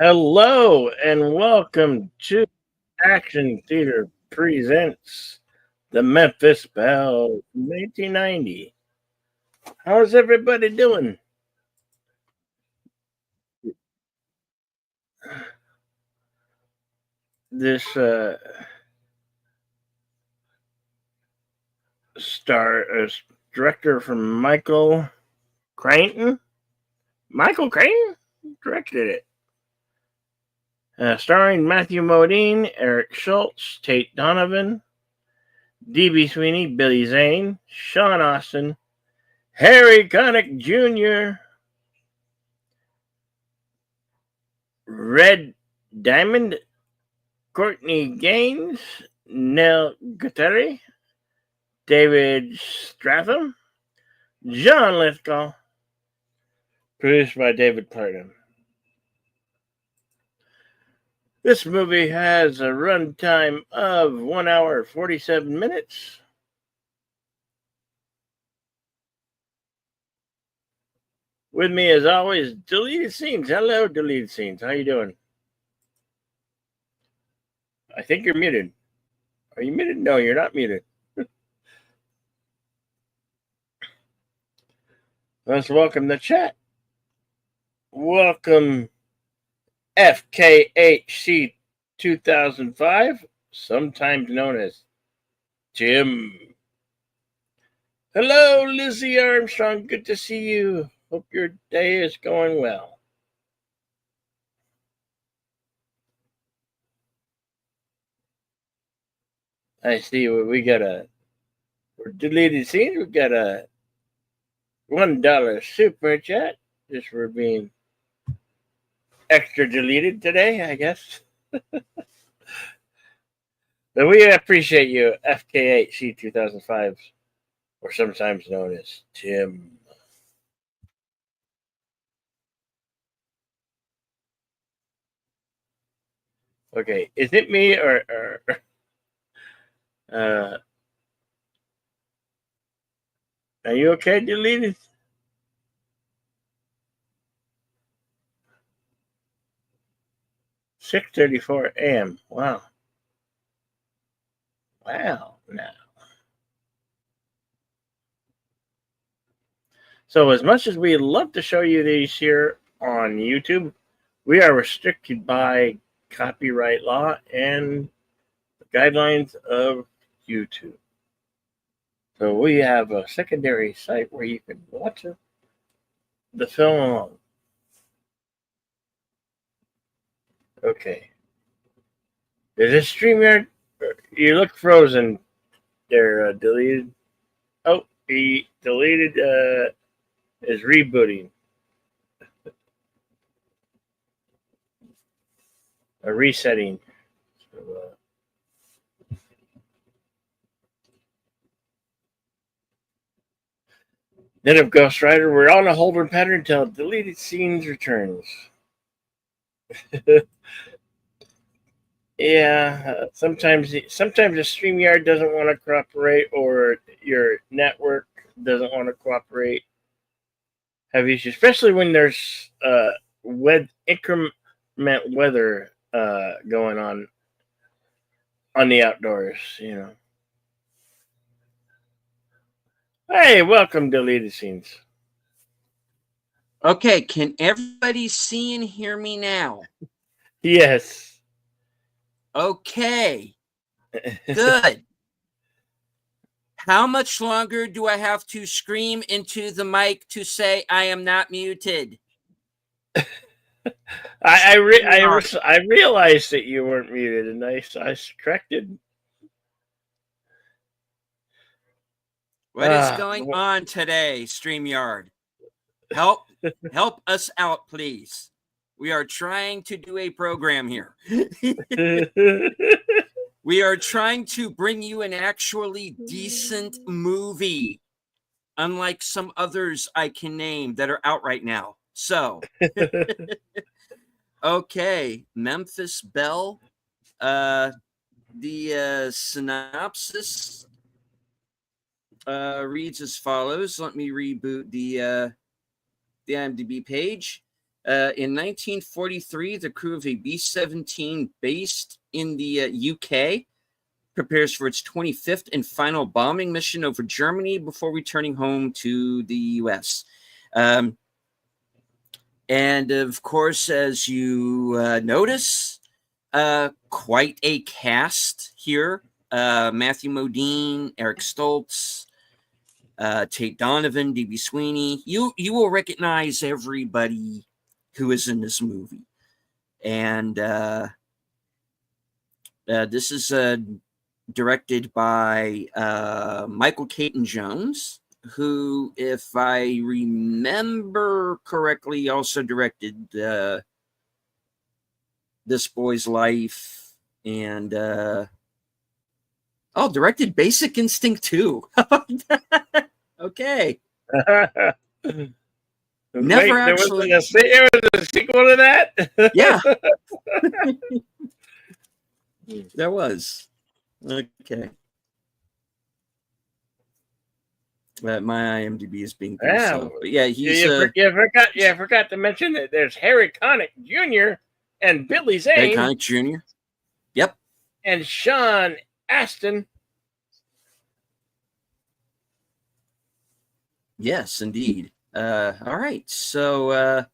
Hello and welcome to Action Theater Presents the Memphis Belle 1990. How's everybody doing? This star director from Crankton. Michael Crankton directed it. Starring Matthew Modine, Eric Schultz, Tate Donovan, D.B. Sweeney, Billy Zane, Sean Austin, Harry Connick Jr., Red Diamond, Courtney Gaines, Nell Gutteri, David Stratham, John Lithgow, produced by David Pardon. This movie has a runtime of 1 hour 47 minutes. With me, as always, Deleted Scenes. Hello, Deleted Scenes. How you doing? I think you're muted. Are you muted? No, you're not muted. Let's welcome the chat. Welcome FKHC 2005, sometimes known as Tim. Hello, Lizzie Armstrong. Good to see you. Hope your day is going well. I see we got for Deleted Scenes, we got a $1 super chat just for being extra deleted today, I guess. But we appreciate you, FK8C 2005, or sometimes known as Tim. Okay, is it me or are you okay, deleted? $6:34 a.m. Wow. Wow. Now. So as much as we love to show you these here on YouTube, we are restricted by copyright law and the guidelines of YouTube. So we have a secondary site where you can watch the film alone. Okay. Is this StreamYard? You look frozen there, deleted. Oh, he deleted, is rebooting. Resetting. So, then of Ghost Rider, we're on a holding pattern until Deleted Scenes returns. Yeah, sometimes the StreamYard doesn't want to cooperate, or your network doesn't want to cooperate. Have issues, especially when there's increment weather going on the outdoors. Hey, welcome, Deleted Scenes. Okay, can everybody see and hear me now? Yes. Okay. Good. How much longer do I have to scream into the mic to say I am not muted? I realized that you weren't muted, and I corrected. What is going on today, StreamYard? Help us out, please. We are trying to do a program here. We are trying to bring you an actually decent movie, unlike some others I can name that are out right now. So, okay, Memphis Belle. The synopsis reads as follows. Let me reboot the IMDb page. In 1943, the crew of a B-17 based in the UK prepares for its 25th and final bombing mission over Germany before returning home to the U.S. And of course, as you notice, quite a cast here. Matthew Modine, Eric Stoltz, Tate Donovan, D.B. Sweeney. You will recognize everybody who is in this movie. And this is directed by Michael Caton Jones, who, if I remember correctly, also directed This Boy's Life and directed Basic Instinct 2. Okay. Never actually. There was a sequel to that? Yeah. There was. Okay. My IMDb is being pretty slow. But yeah, he's. You forgot to mention that there's Harry Connick Jr. and Billy Zane. Harry Connick Jr. Yep. And Sean Astin. Yes, indeed. All right. So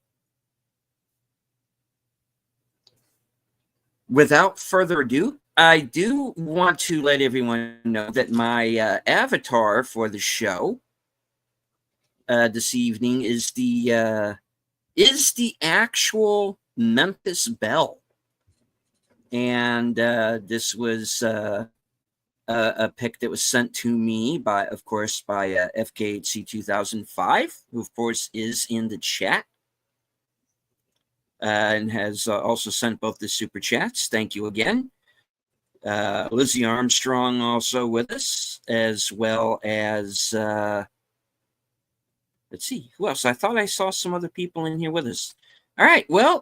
without further ado, I do want to let everyone know that my avatar for the show this evening is the actual Memphis Belle, and this was a pic that was sent to me by FKHC 2005, who of course is in the chat. And has also sent both the super chats. Thank you again. Lizzie Armstrong also with us, as well as, let's see, who else? I thought I saw some other people in here with us. All right, well,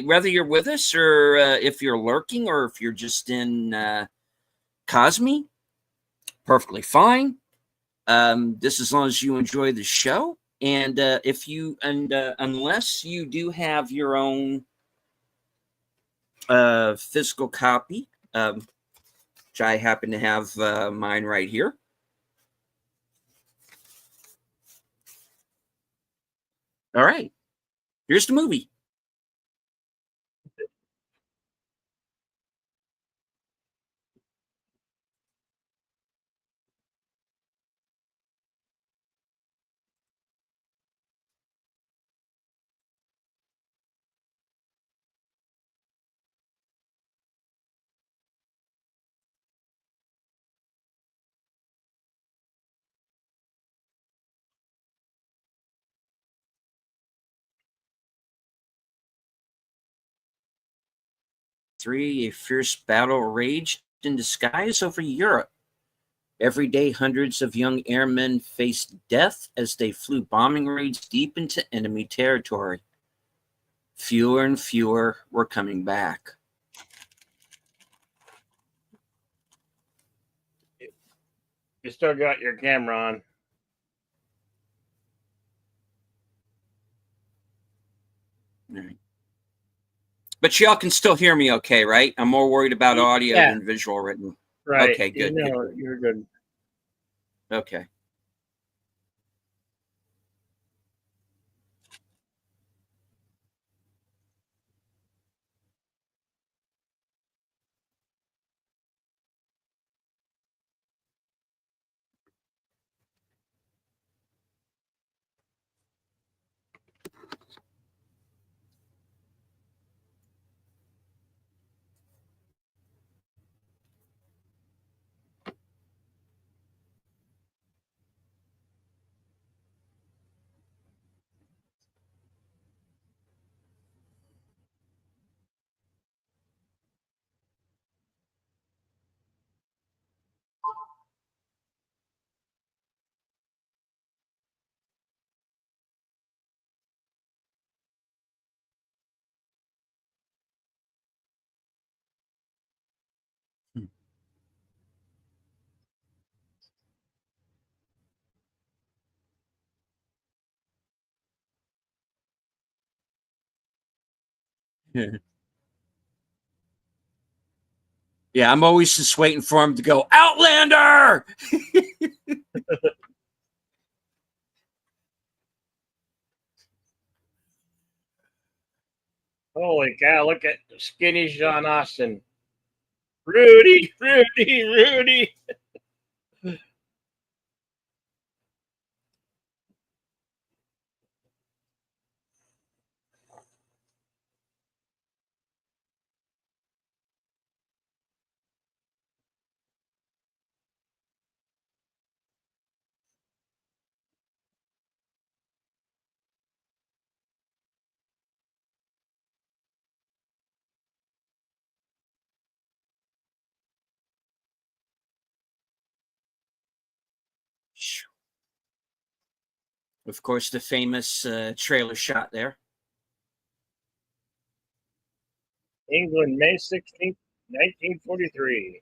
whether you're with us or if you're lurking or if you're just in Cosme, perfectly fine. This as long as you enjoy the show. And unless you do have your own physical copy, which I happen to have mine right here. All right, here's the movie. A fierce battle raged in the skies over Europe. Every day, hundreds of young airmen faced death as they flew bombing raids deep into enemy territory. Fewer and fewer were coming back. You still got your camera on. All right. But y'all can still hear me okay, right? I'm more worried about audio than visual right now. Right. Okay, good. Good. You're good. Okay. Yeah, I'm always just waiting for him to go, Outlander! Holy cow, look at skinny Sean Austin. Rudy, Rudy, Rudy. Of course, the famous trailer shot there. England, May 16th, 1943.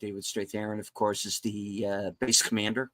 David Strathairn, of course, is the base commander.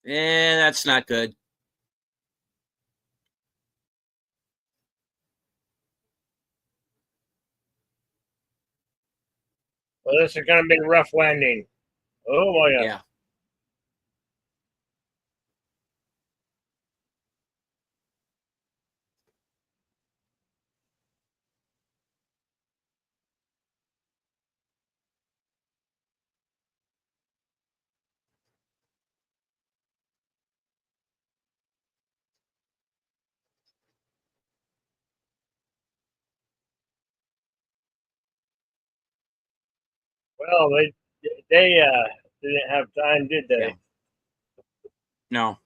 That's not good. Well, this is going to be a rough landing. Oh my God. Yeah. Well, they didn't have time, did they? Yeah. No.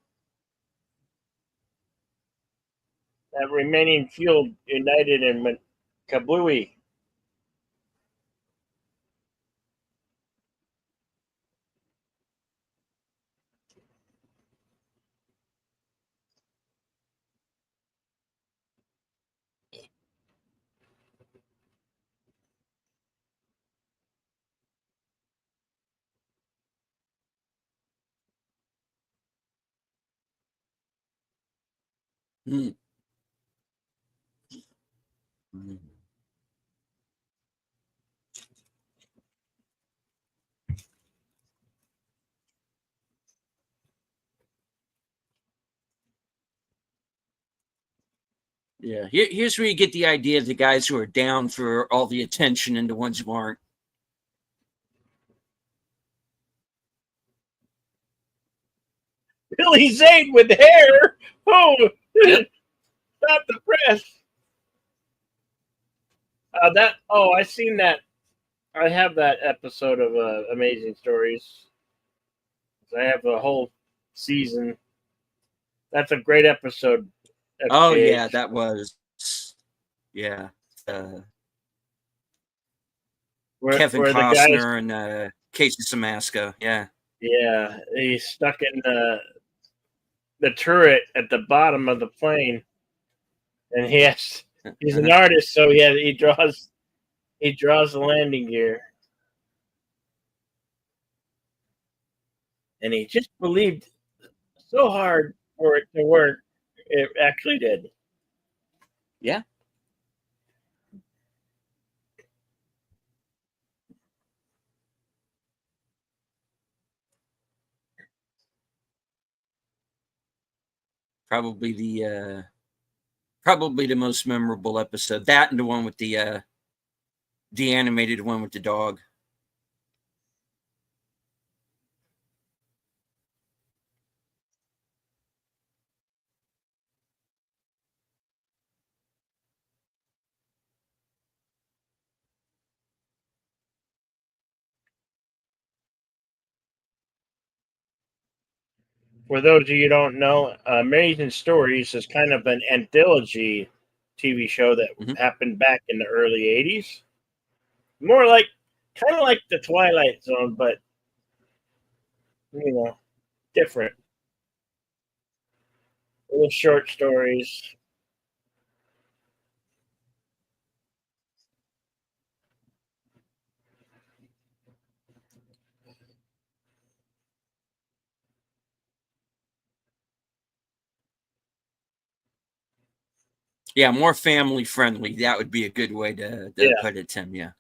That remaining field united in Kabui. Mm. Mm. Yeah, here's where you get the idea of the guys who are down for all the attention and the ones who aren't. Billy Zane with hair. Oh, Yep. stop the press. That. Oh, I seen that. I have that episode of Amazing Stories. I have the whole season. That's a great episode. Oh yeah, FKH. that was yeah. Uh, Kevin Where the guys, Costner and Casey Simaska. Yeah. yeah, he's stuck in the turret at the bottom of the plane, and he's an artist, so he draws the landing gear, and he just believed so hard for it to work, it actually did. Yeah. Probably the most memorable episode. That and the one with the animated one with the dog. For those of you who don't know, Amazing Stories is kind of an anthology TV show that Mhm. happened back in the early '80s. More like, kind of like the Twilight Zone, but you know, different. Little short stories. Yeah, more family friendly. That would be a good way to Yeah. put it, Tim. Yeah.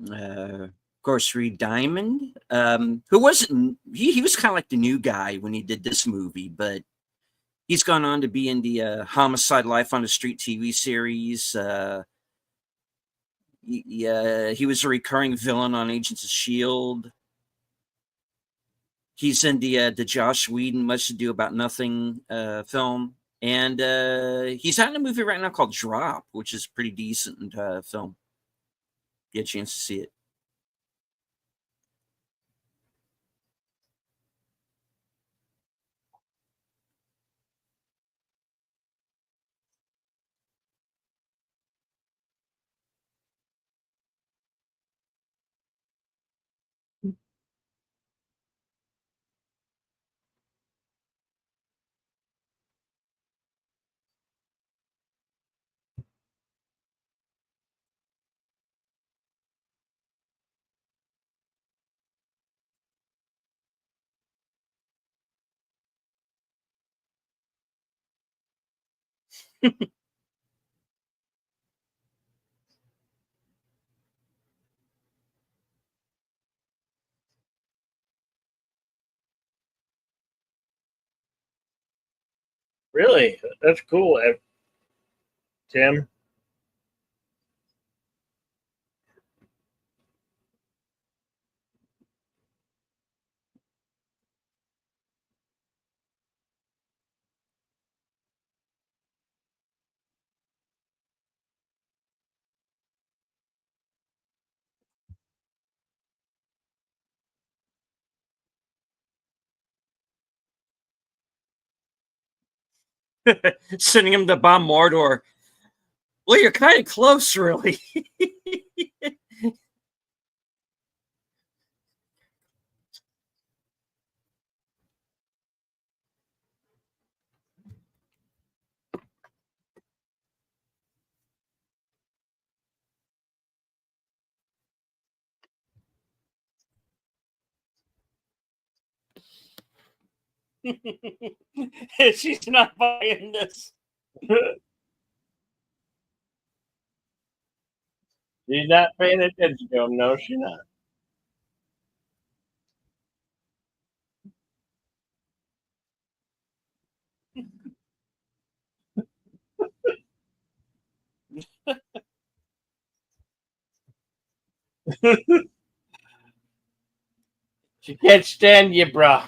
Of course, Reed Diamond, who wasn't he was kind of like the new guy when he did this movie, but he's gone on to be in the Homicide: Life on the Street TV series. He was a recurring villain on Agents of Shield. He's in the Josh Whedon Much Ado About Nothing film, and he's out in a movie right now called Drop, which is a pretty decent film. Get a chance to see it. Really? That's cool, Tim. Sending him to bomb Mordor. Well, you're kind of close, really. She's not buying this. She's not paying attention to him. No, she's not. She can't stand you, bro.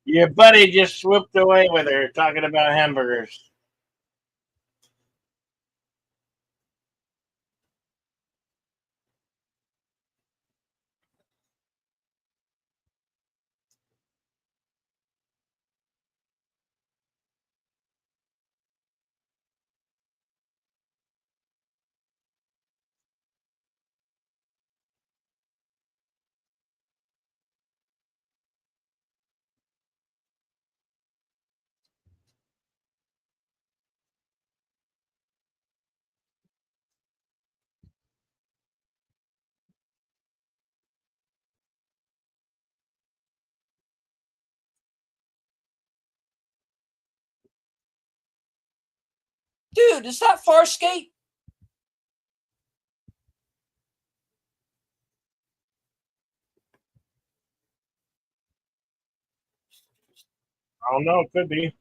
Your buddy just swooped away with her talking about hamburgers. Dude, is that Farscape? I don't know. It could be.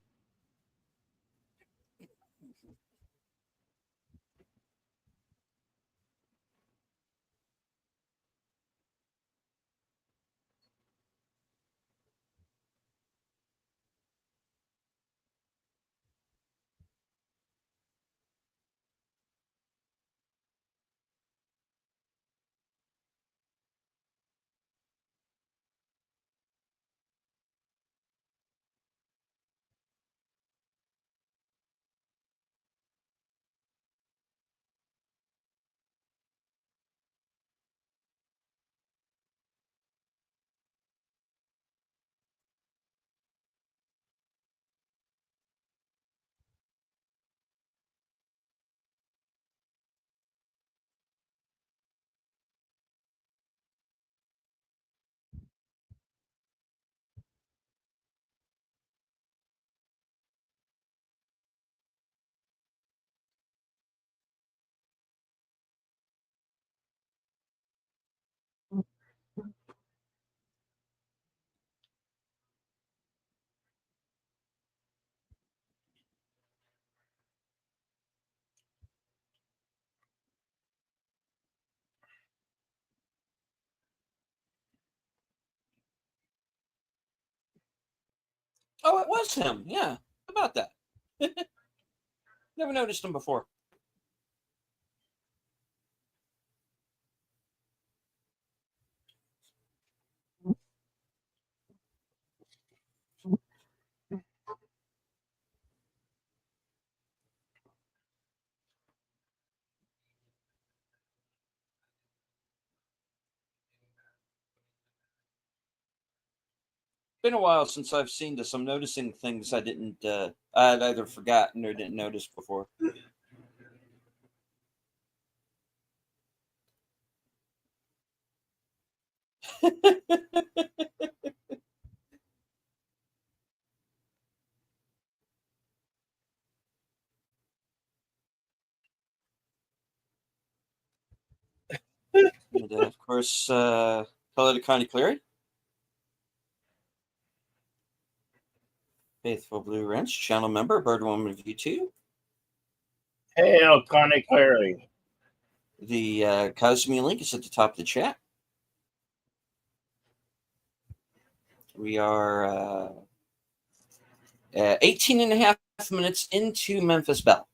Oh, it was him. Yeah. How about that? Never noticed him before. been a while since I've seen this. I'm noticing things I didn't. I'd either forgotten or didn't notice before. And of course, hello to Connie Cleary, faithful Blue Wrench channel member, Birdwoman of YouTube. Hey, Connie Clary. The Cosme link is at the top of the chat. We are 18 and a half minutes into Memphis Belle.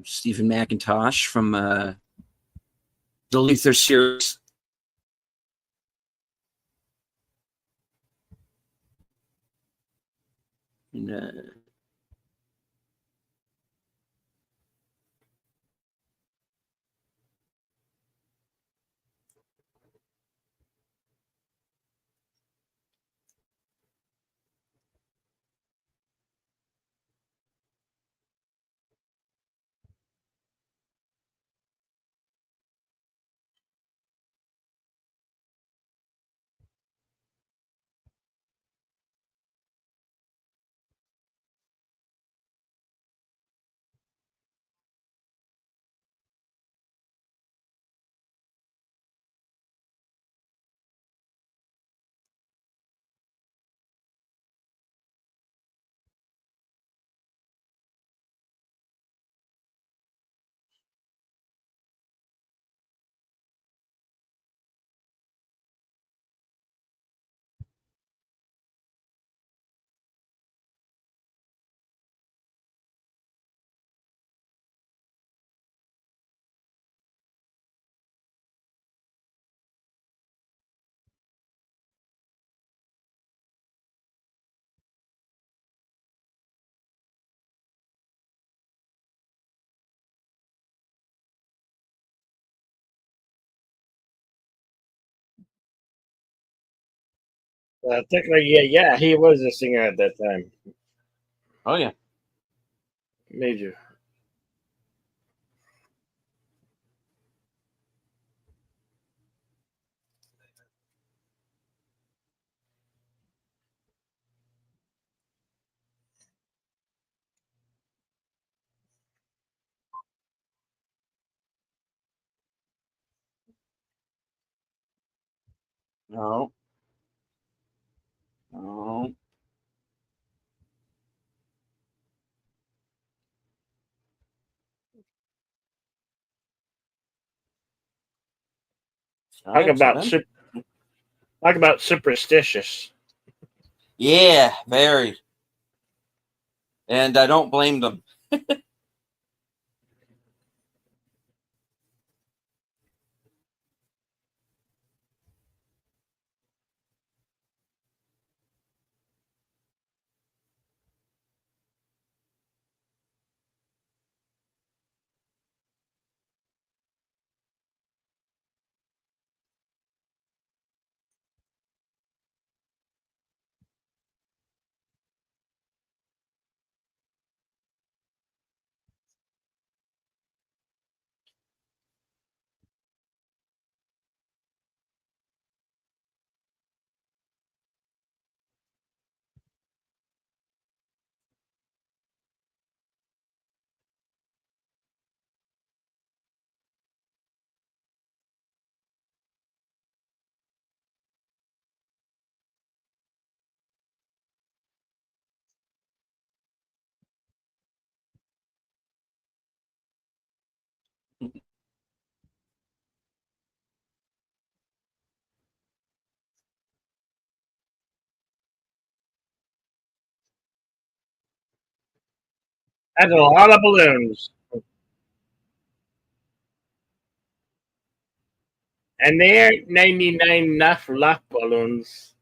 Stephen McIntosh from the Luther series. And, Technically, yeah, he was a singer at that time. oh, yeah. Major. No. No. Talk Sorry, about seven. talk about superstitious. Yeah, very. And I don't blame them. That's a lot of balloons. And they aren't 99 enough luck balloons.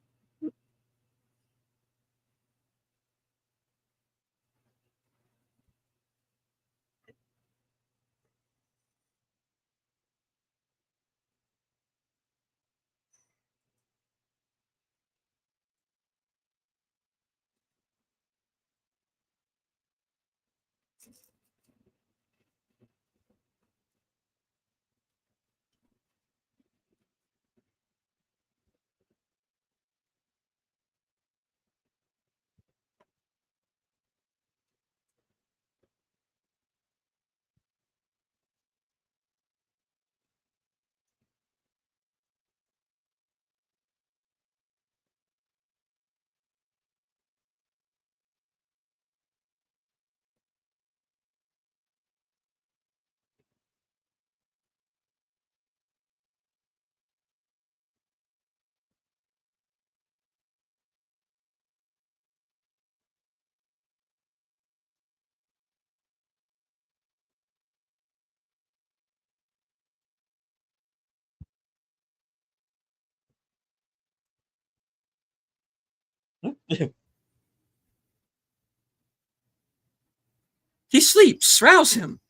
He sleeps. Rouse him.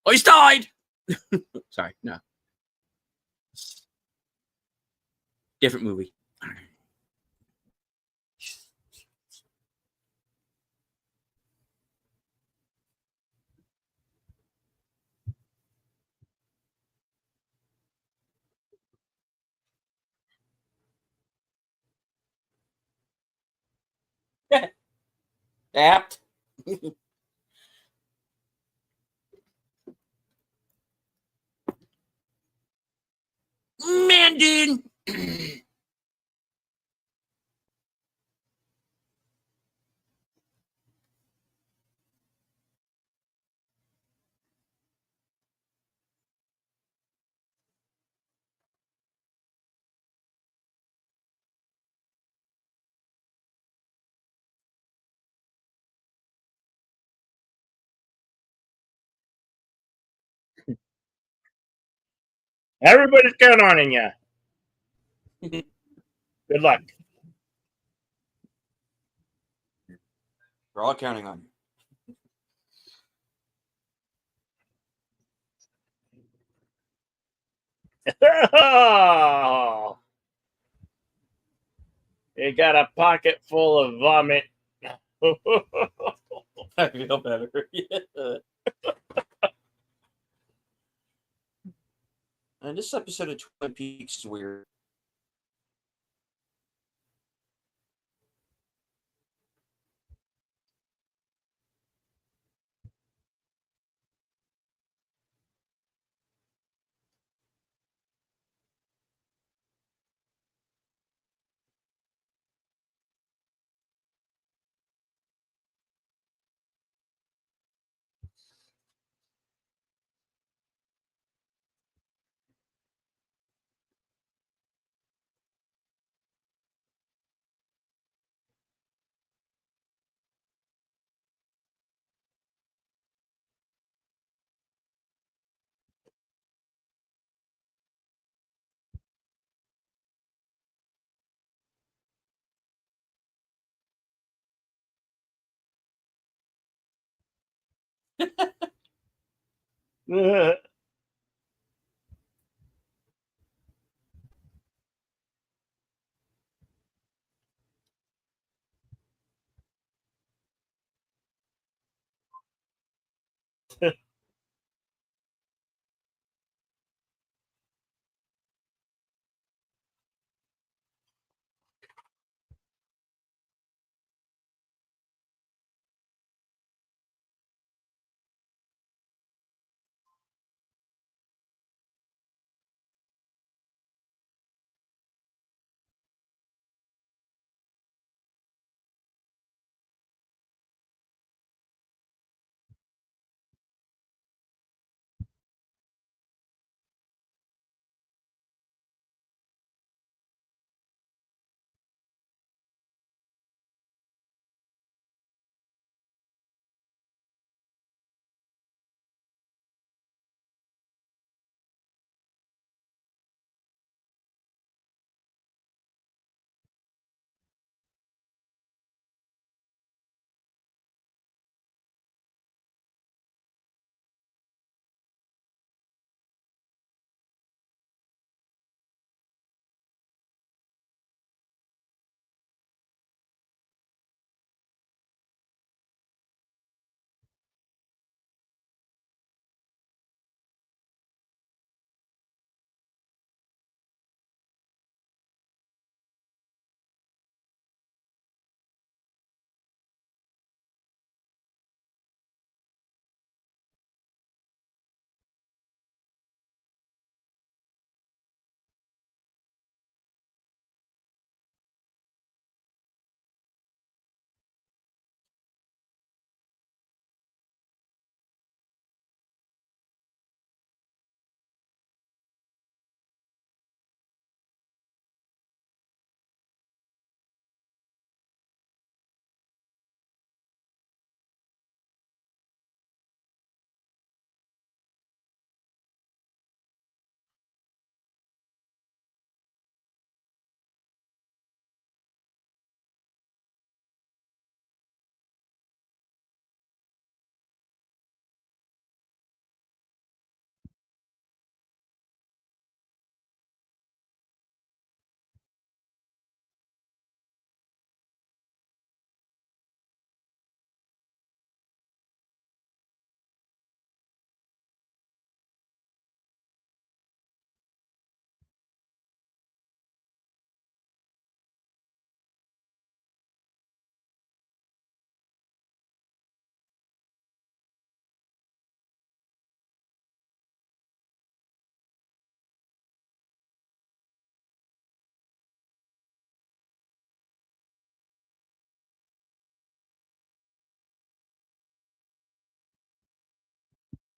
Oh, he's died. Sorry, no. Different movie. Apt. Mandan. Everybody's counting on you. Good luck. We're all counting on you. You got a pocket full of vomit. I feel better. Yeah. And this episode of Twin Peaks is weird.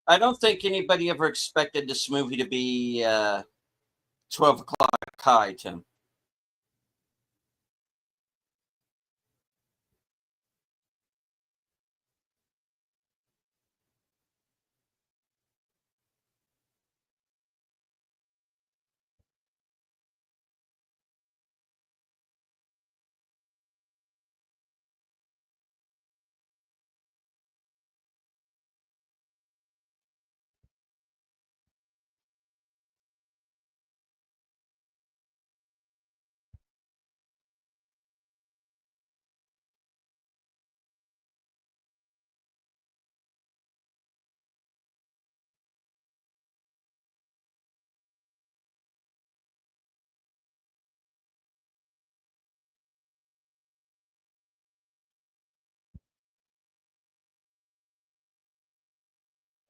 I don't think anybody ever expected this movie to be 12 o'clock high, Tim.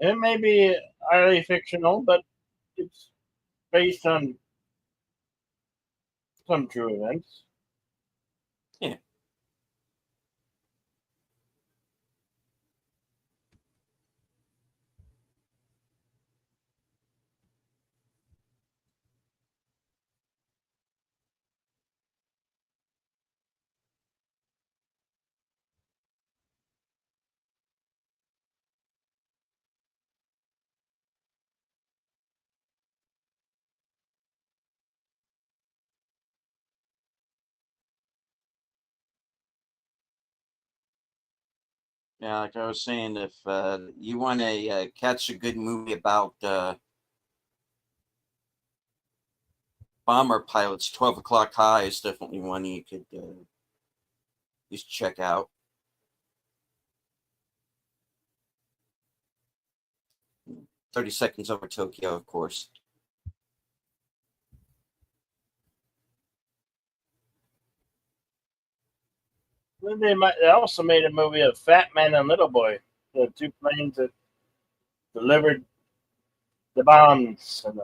It may be highly fictional, but it's based on some true events. Yeah. Yeah, like I was saying, if you want to catch a good movie about bomber pilots, 12 o'clock high is definitely one you could just check out. "30 Seconds Over Tokyo," of course. They also made a movie of Fat Man and Little Boy, the two planes that delivered the bombs in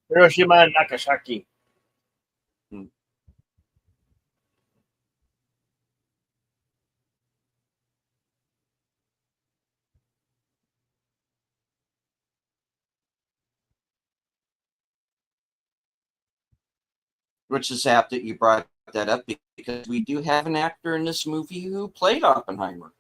Hiroshima and Nagasaki. Hmm. Which is apt that you brought that up because we do have an actor in this movie who played Oppenheimer.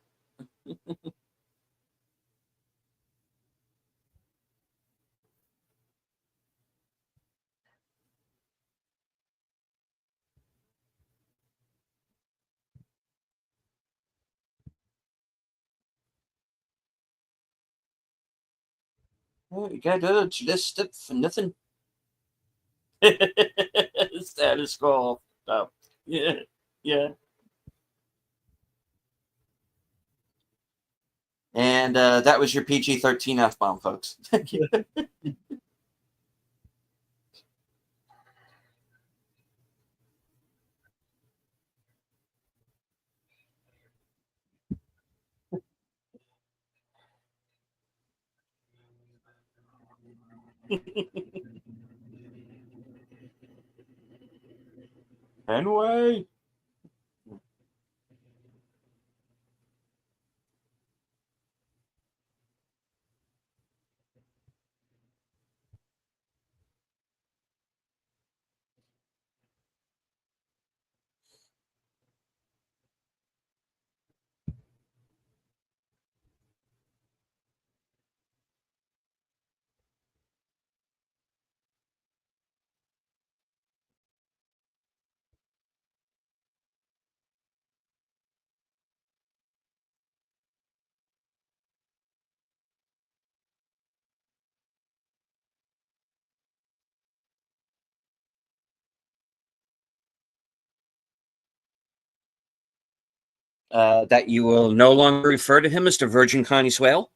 Oh, you got this step for nothing. Status quo stuff. Yeah, yeah. And that was your PG-13 F-bomb, folks. Thank you. Anyway. That you will no longer refer to him as the Virgin Connie's whale?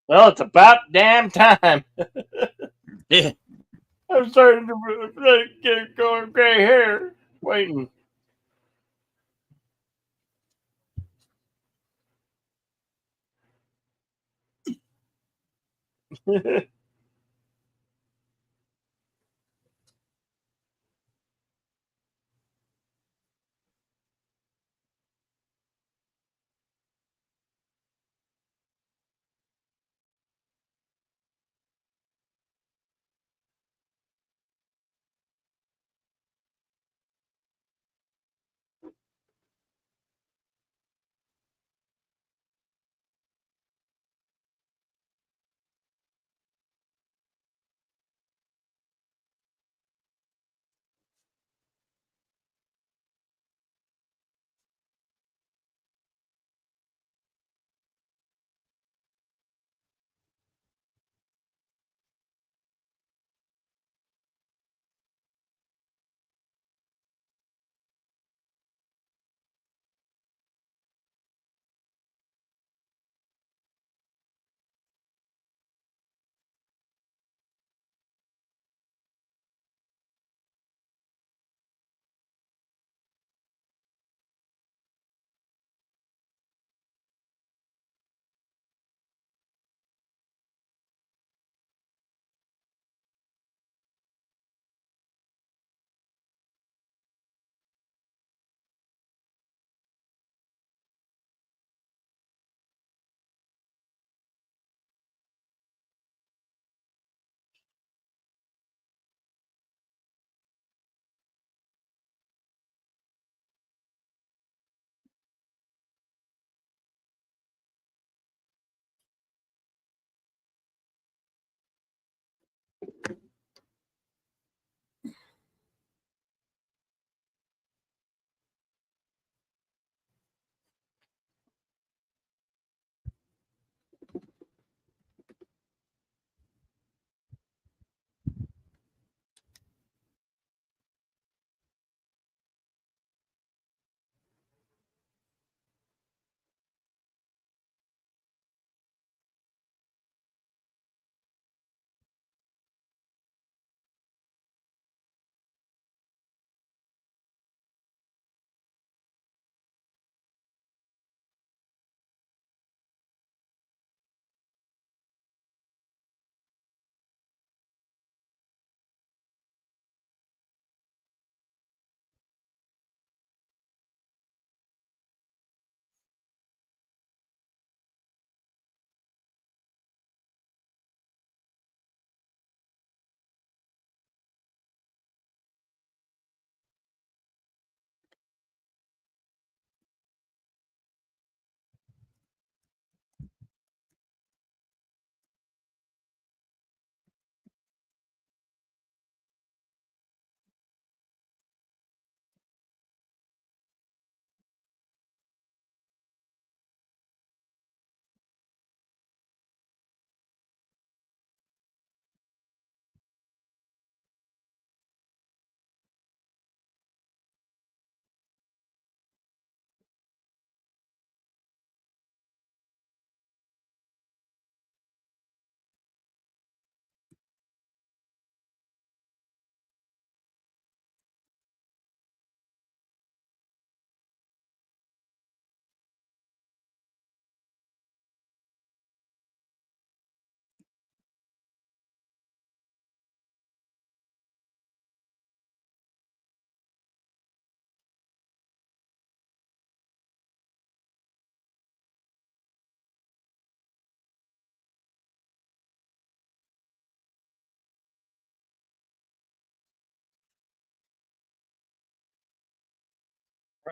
Well, it's about damn time. Yeah. I'm starting to get going gray hair. Waiting.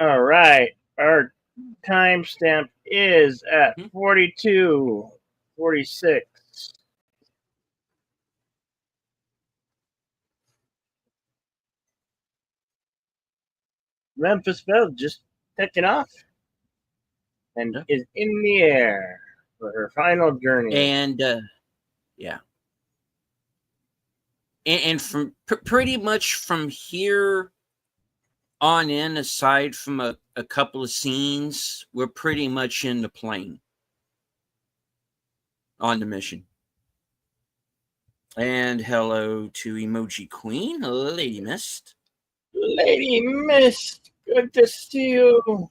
All right. Our timestamp is at Hmm. 42:46. Memphis Belle just taking off and Yeah. is in the air for her final journey. And yeah, and from pretty much from here on in, aside from a couple of scenes, we're pretty much in the plane on the mission. And hello to Emoji Queen, Lady Mist. Lady Mist, good to see you.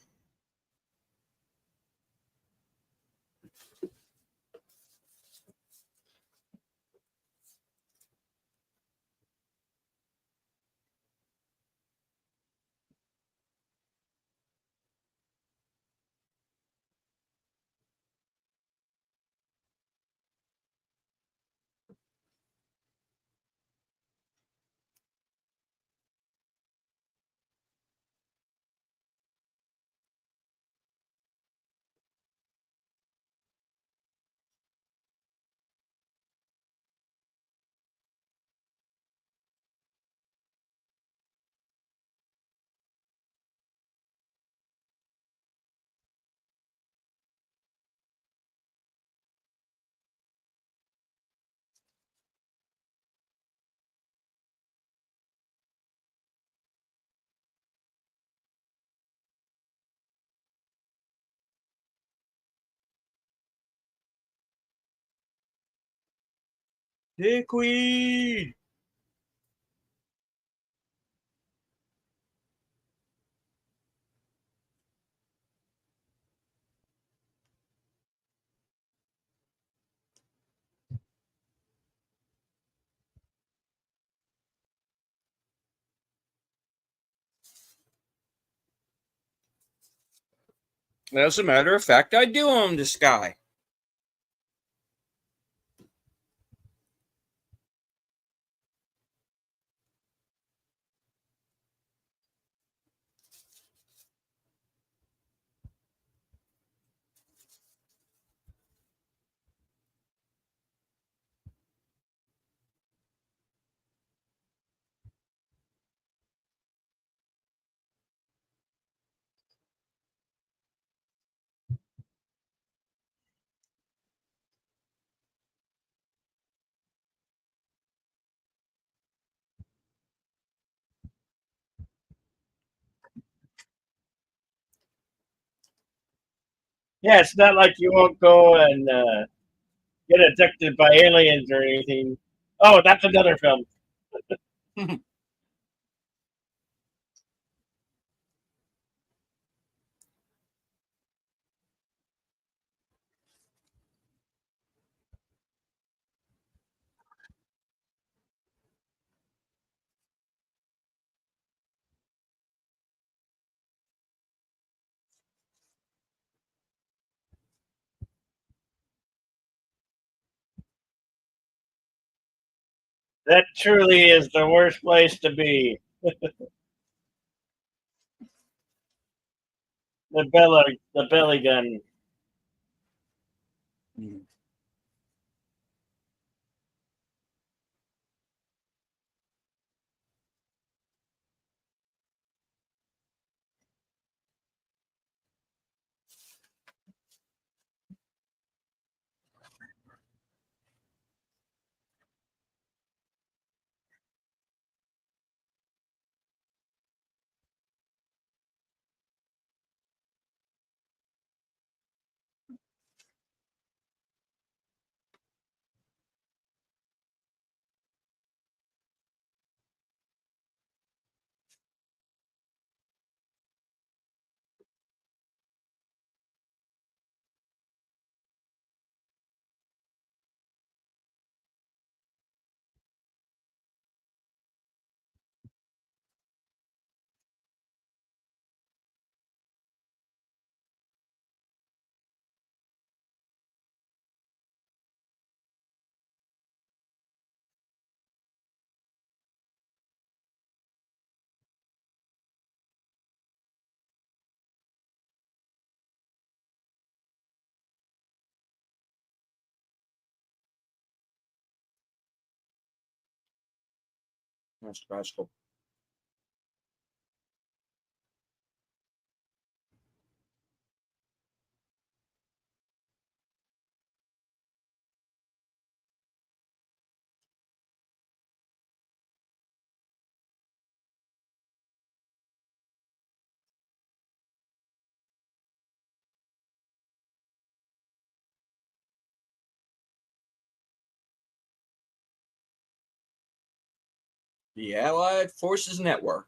Hey, Queen. As a matter of fact, I do own this guy. Yeah, it's not like you won't go and get abducted by aliens or anything. Oh, that's another film. That truly is the worst place to be. The belly gun. That's cool. The Allied Forces Network.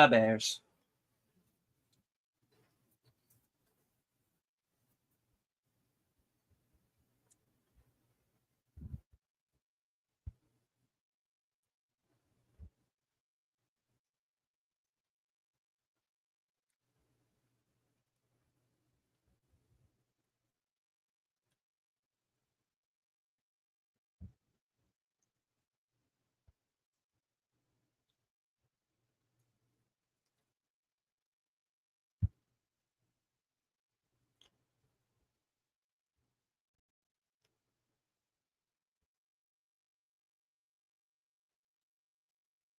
Bears.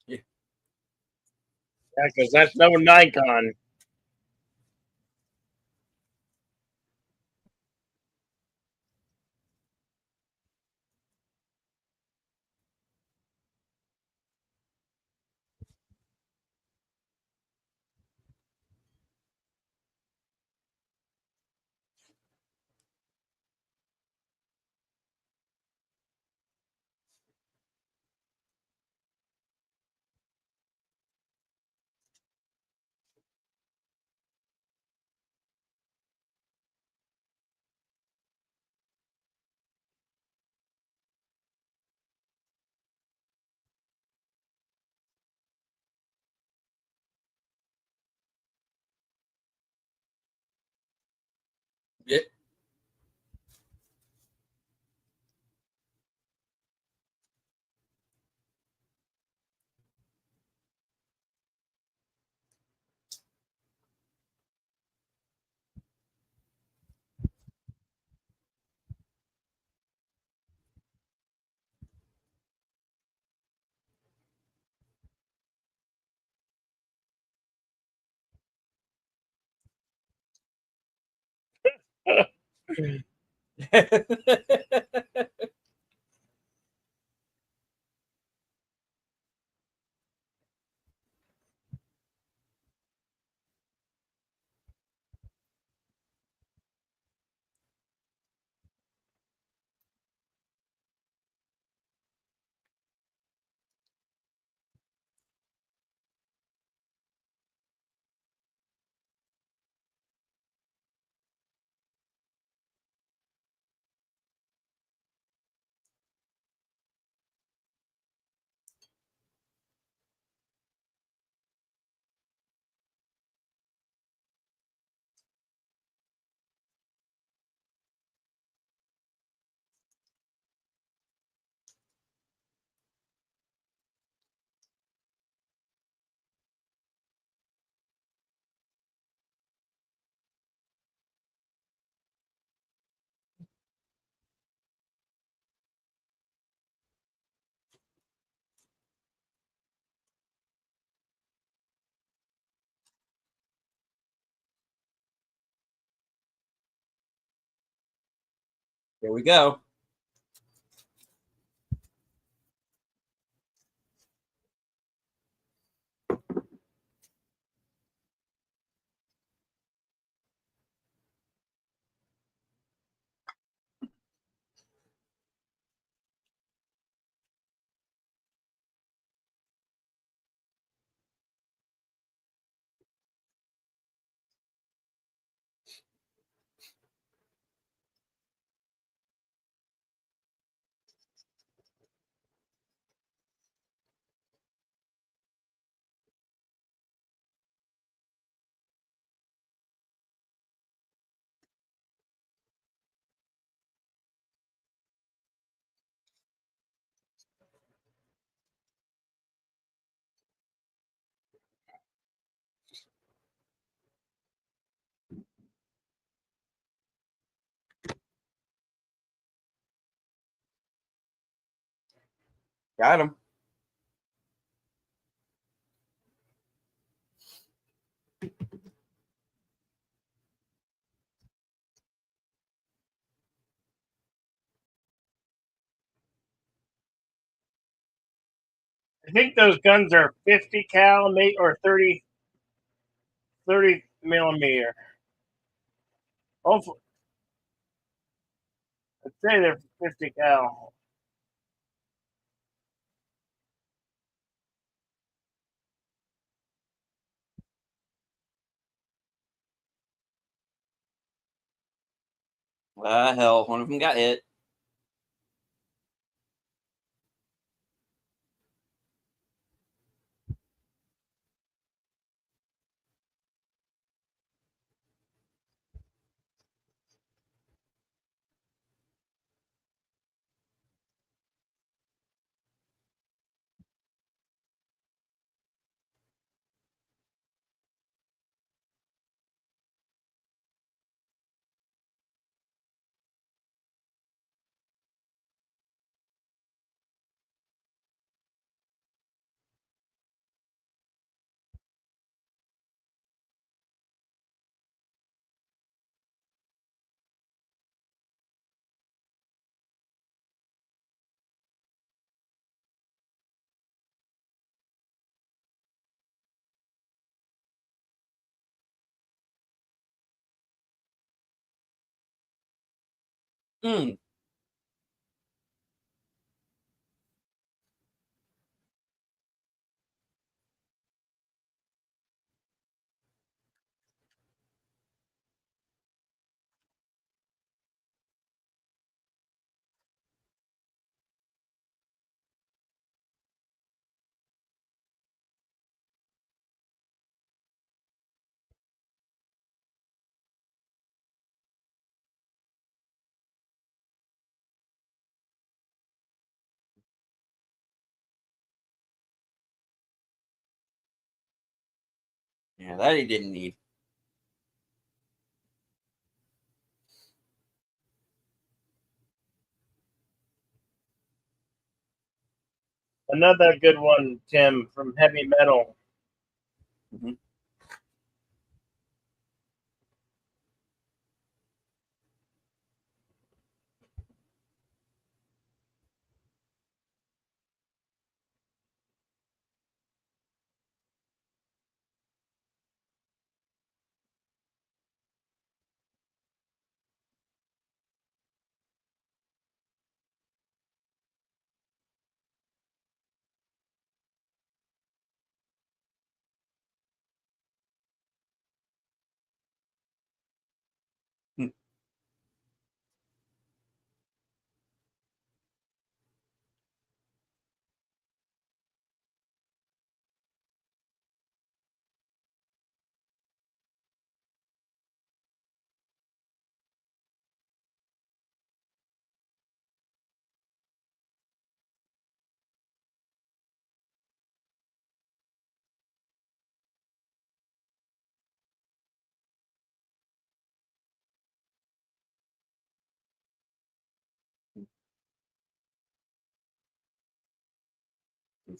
Yeah, because that's no Nikon. Yeah. Here we go. Got him. I think those guns are 50 cal, or 30 millimeter. Hopefully, I'd say they're 50 cal. Hell, one of them got hit. Mm. Yeah, that he didn't need. Another good one, Tim, from Heavy Metal. Mm-hmm.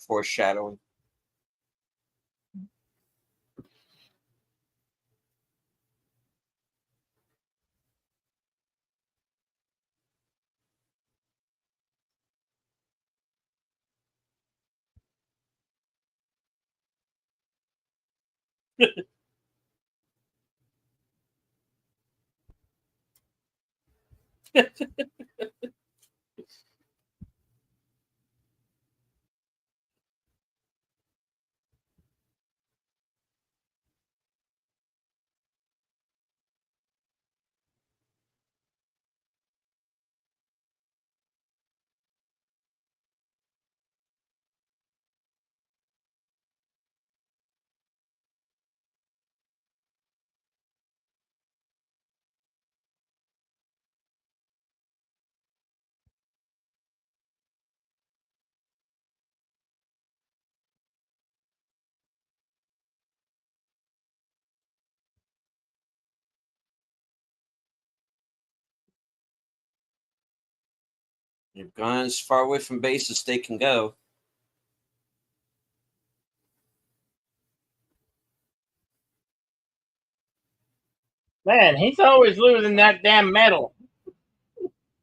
Foreshadowing. They've gone as far away from base as they can go. Man, he's always losing that damn medal.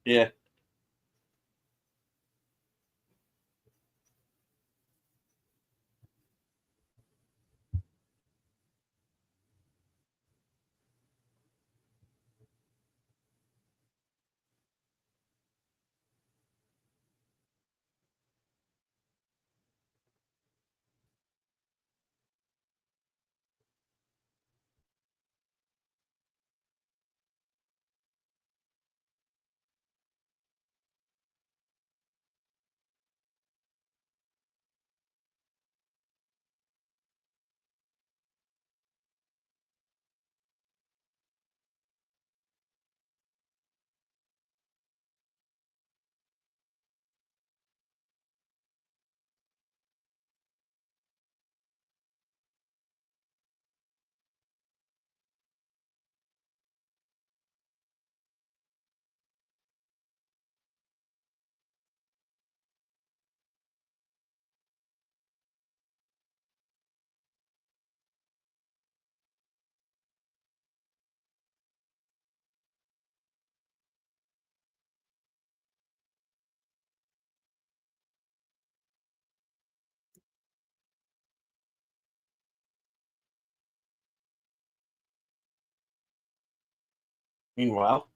Yeah. Meanwhile,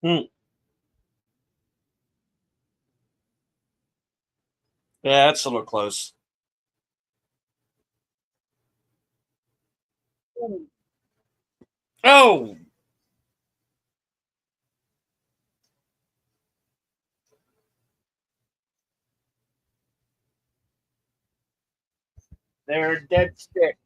Hmm. Yeah, that's a little close. Oh, They're dead stick.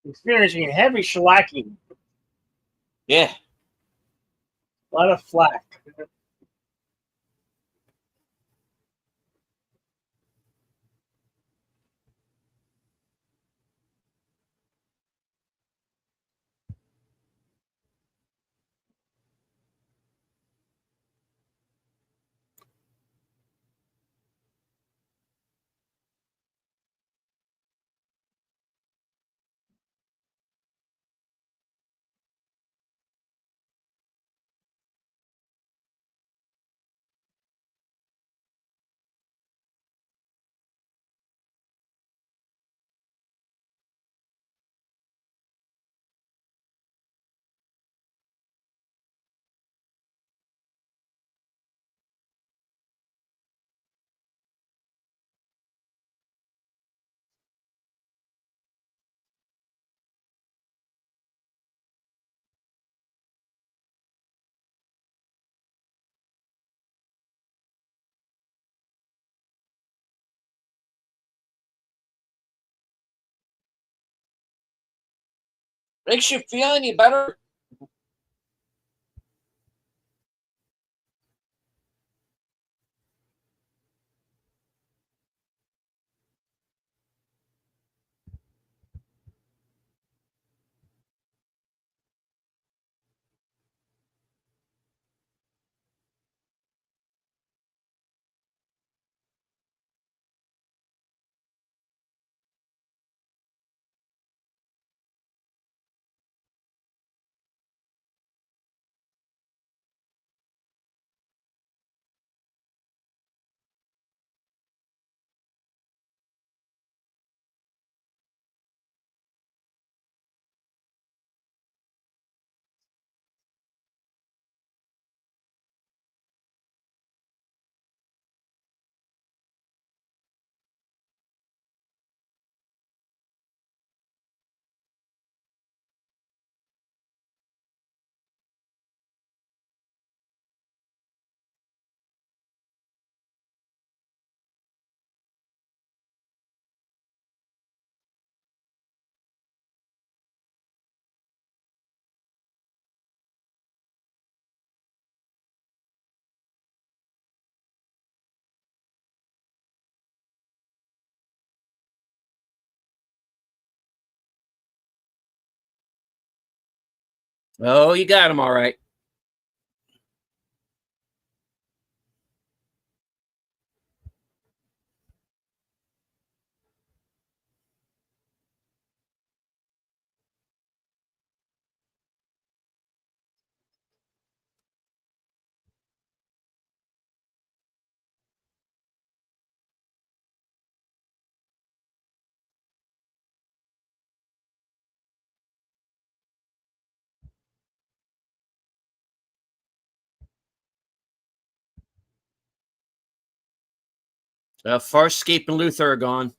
Experiencing heavy shellacking. Yeah. A lot of flack. Makes you feel any better? Oh, you got him all right. Farscape and Luther are gone.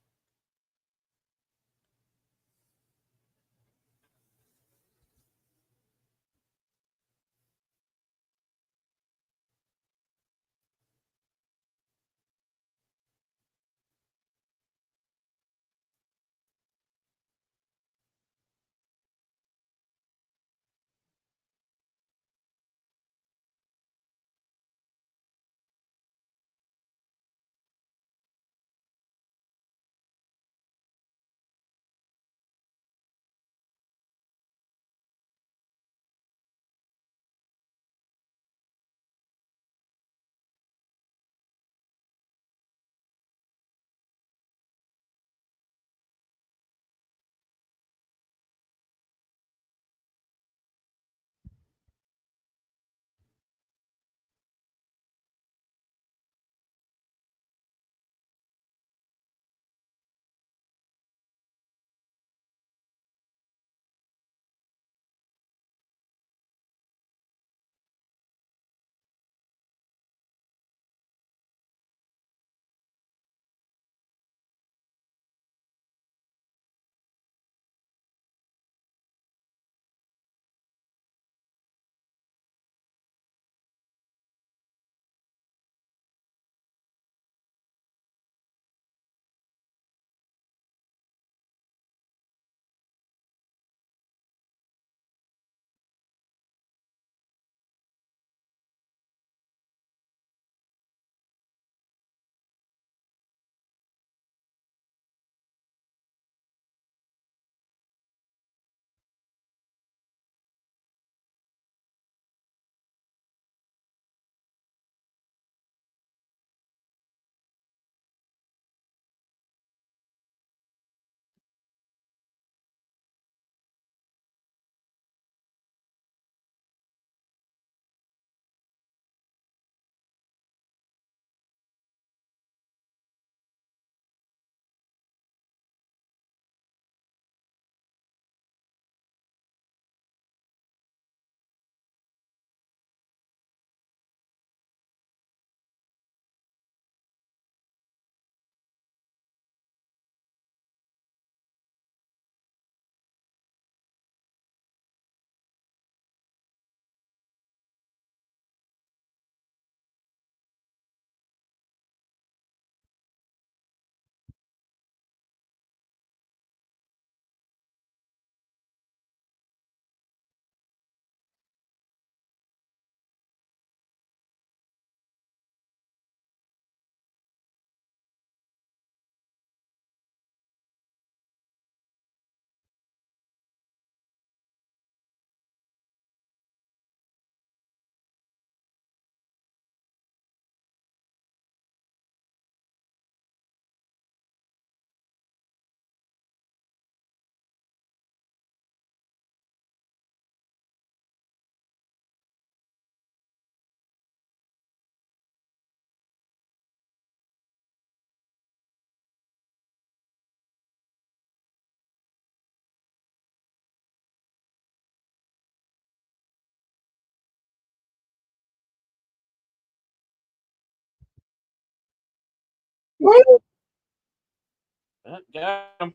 Got him.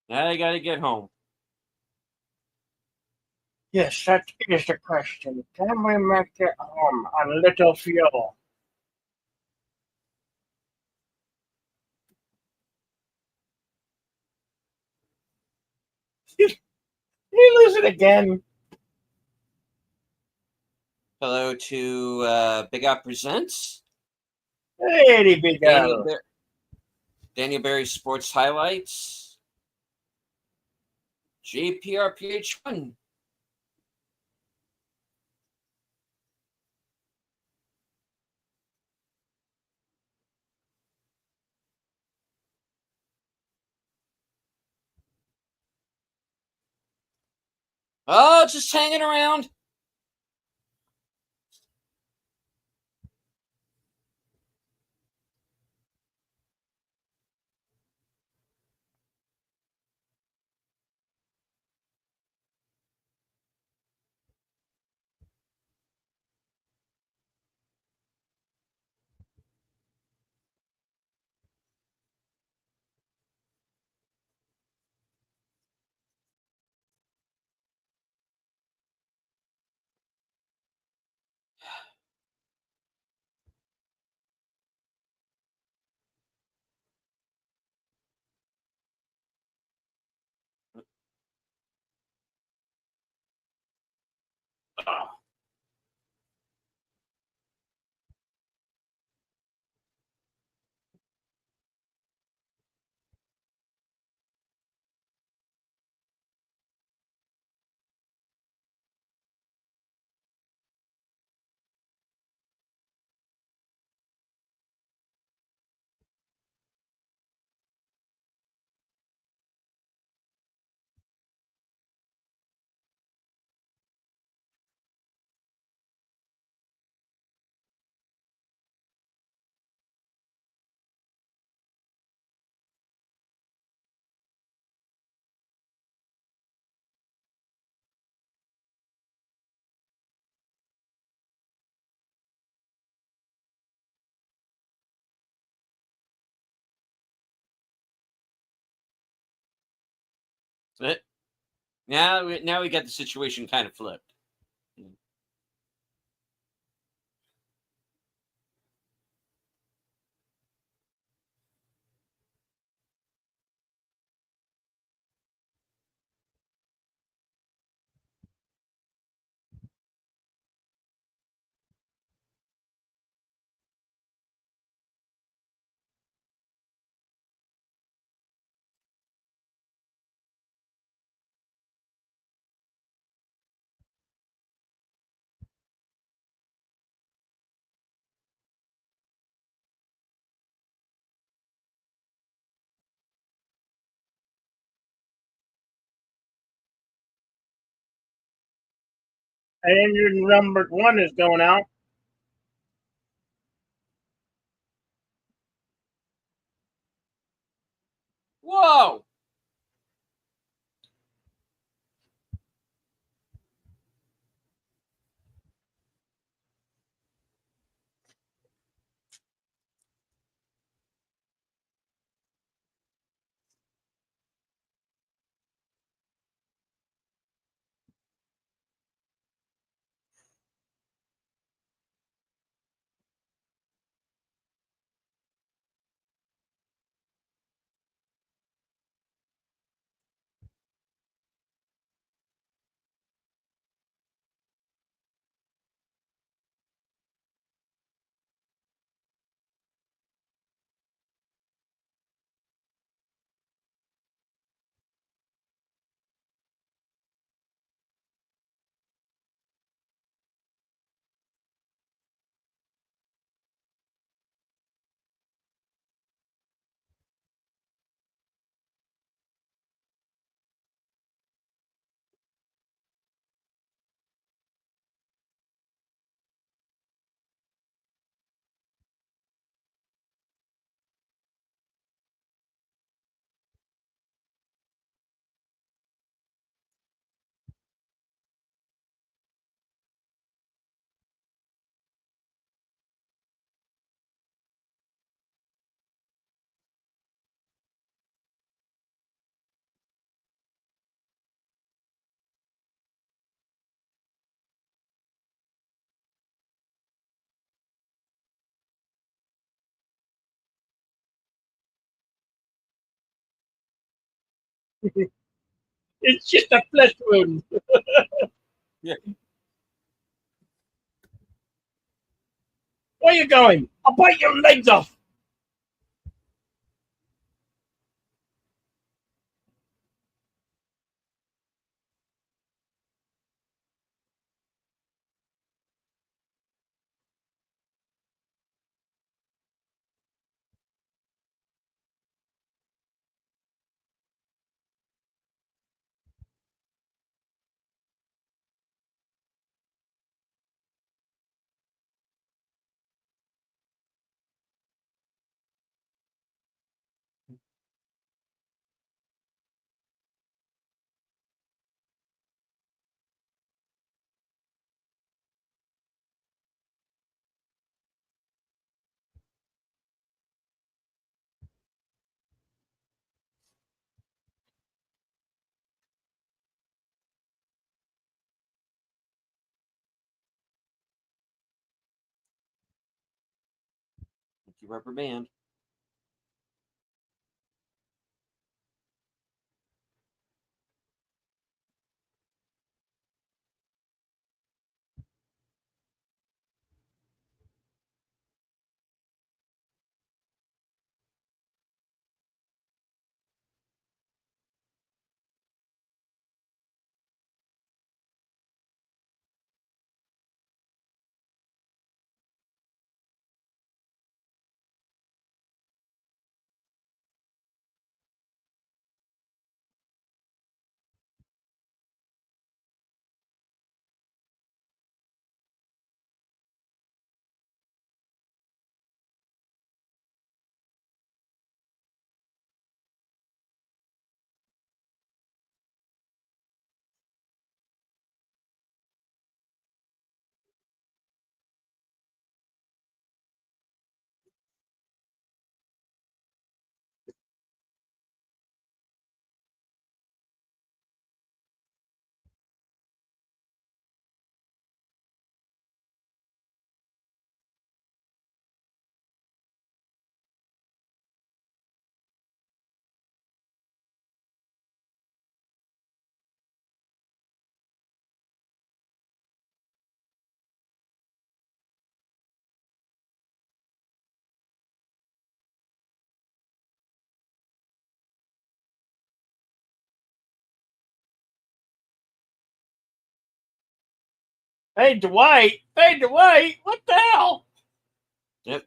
Now I got to get home. Yes, that is the question. Can we make it home on little fuel? Did you lose it again? Hello to Big Up Presents. Hey, big Daniel, girl. Daniel Berry Sports Highlights. JPRPH1. Oh, just hanging around. But now we got the situation kind of flipped. And your number one is going out. Whoa! It's just a flesh wound. Yeah. Where you going? I'll bite your legs off. Thank you, rubber band. Hey, Dwight. Hey, Dwight. What the hell? Yep.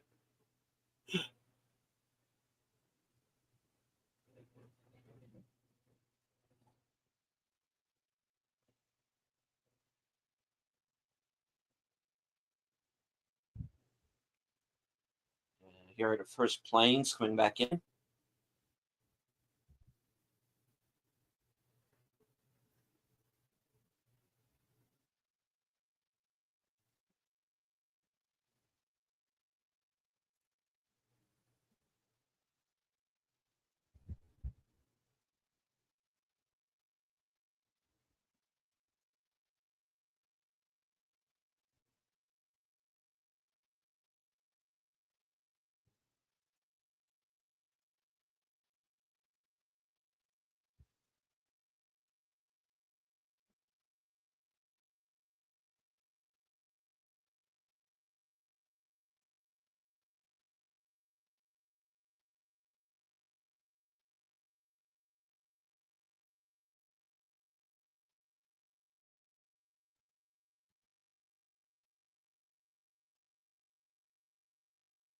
Here are the first planes coming back in.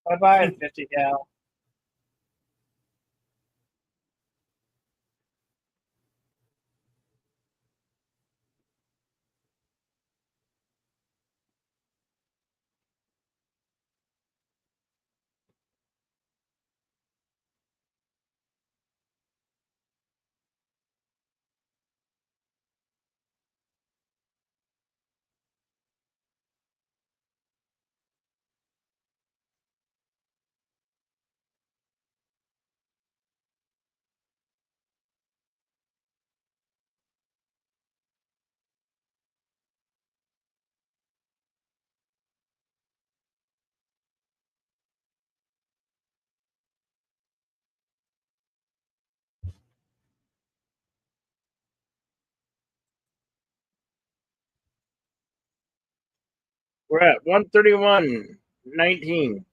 Bye bye, 50 cal. We're at 131.19.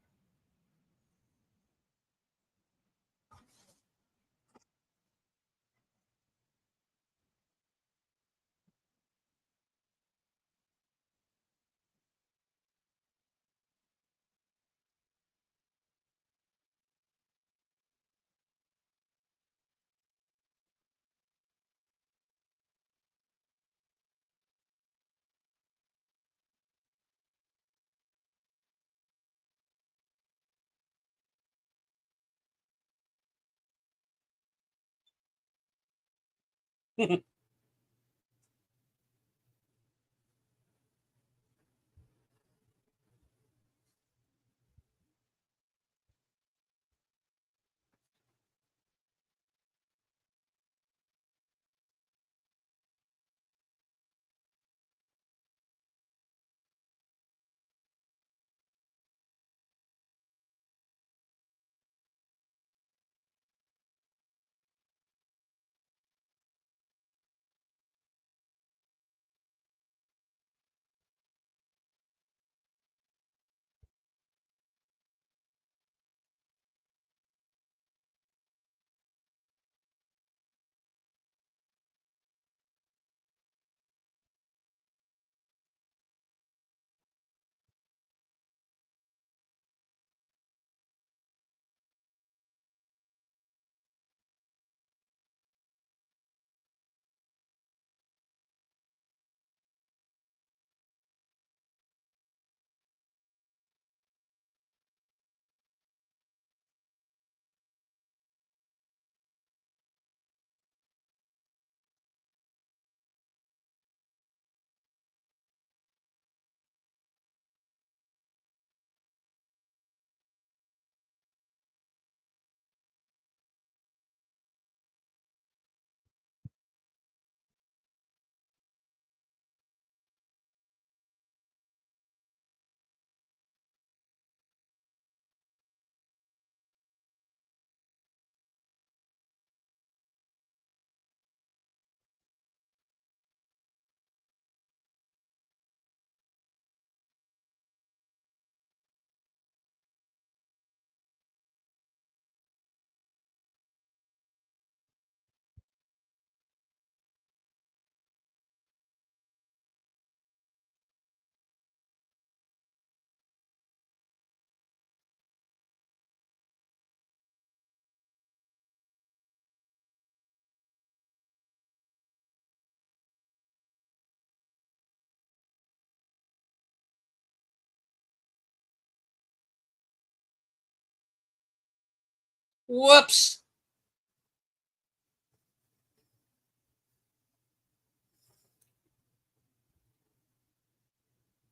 Whoops.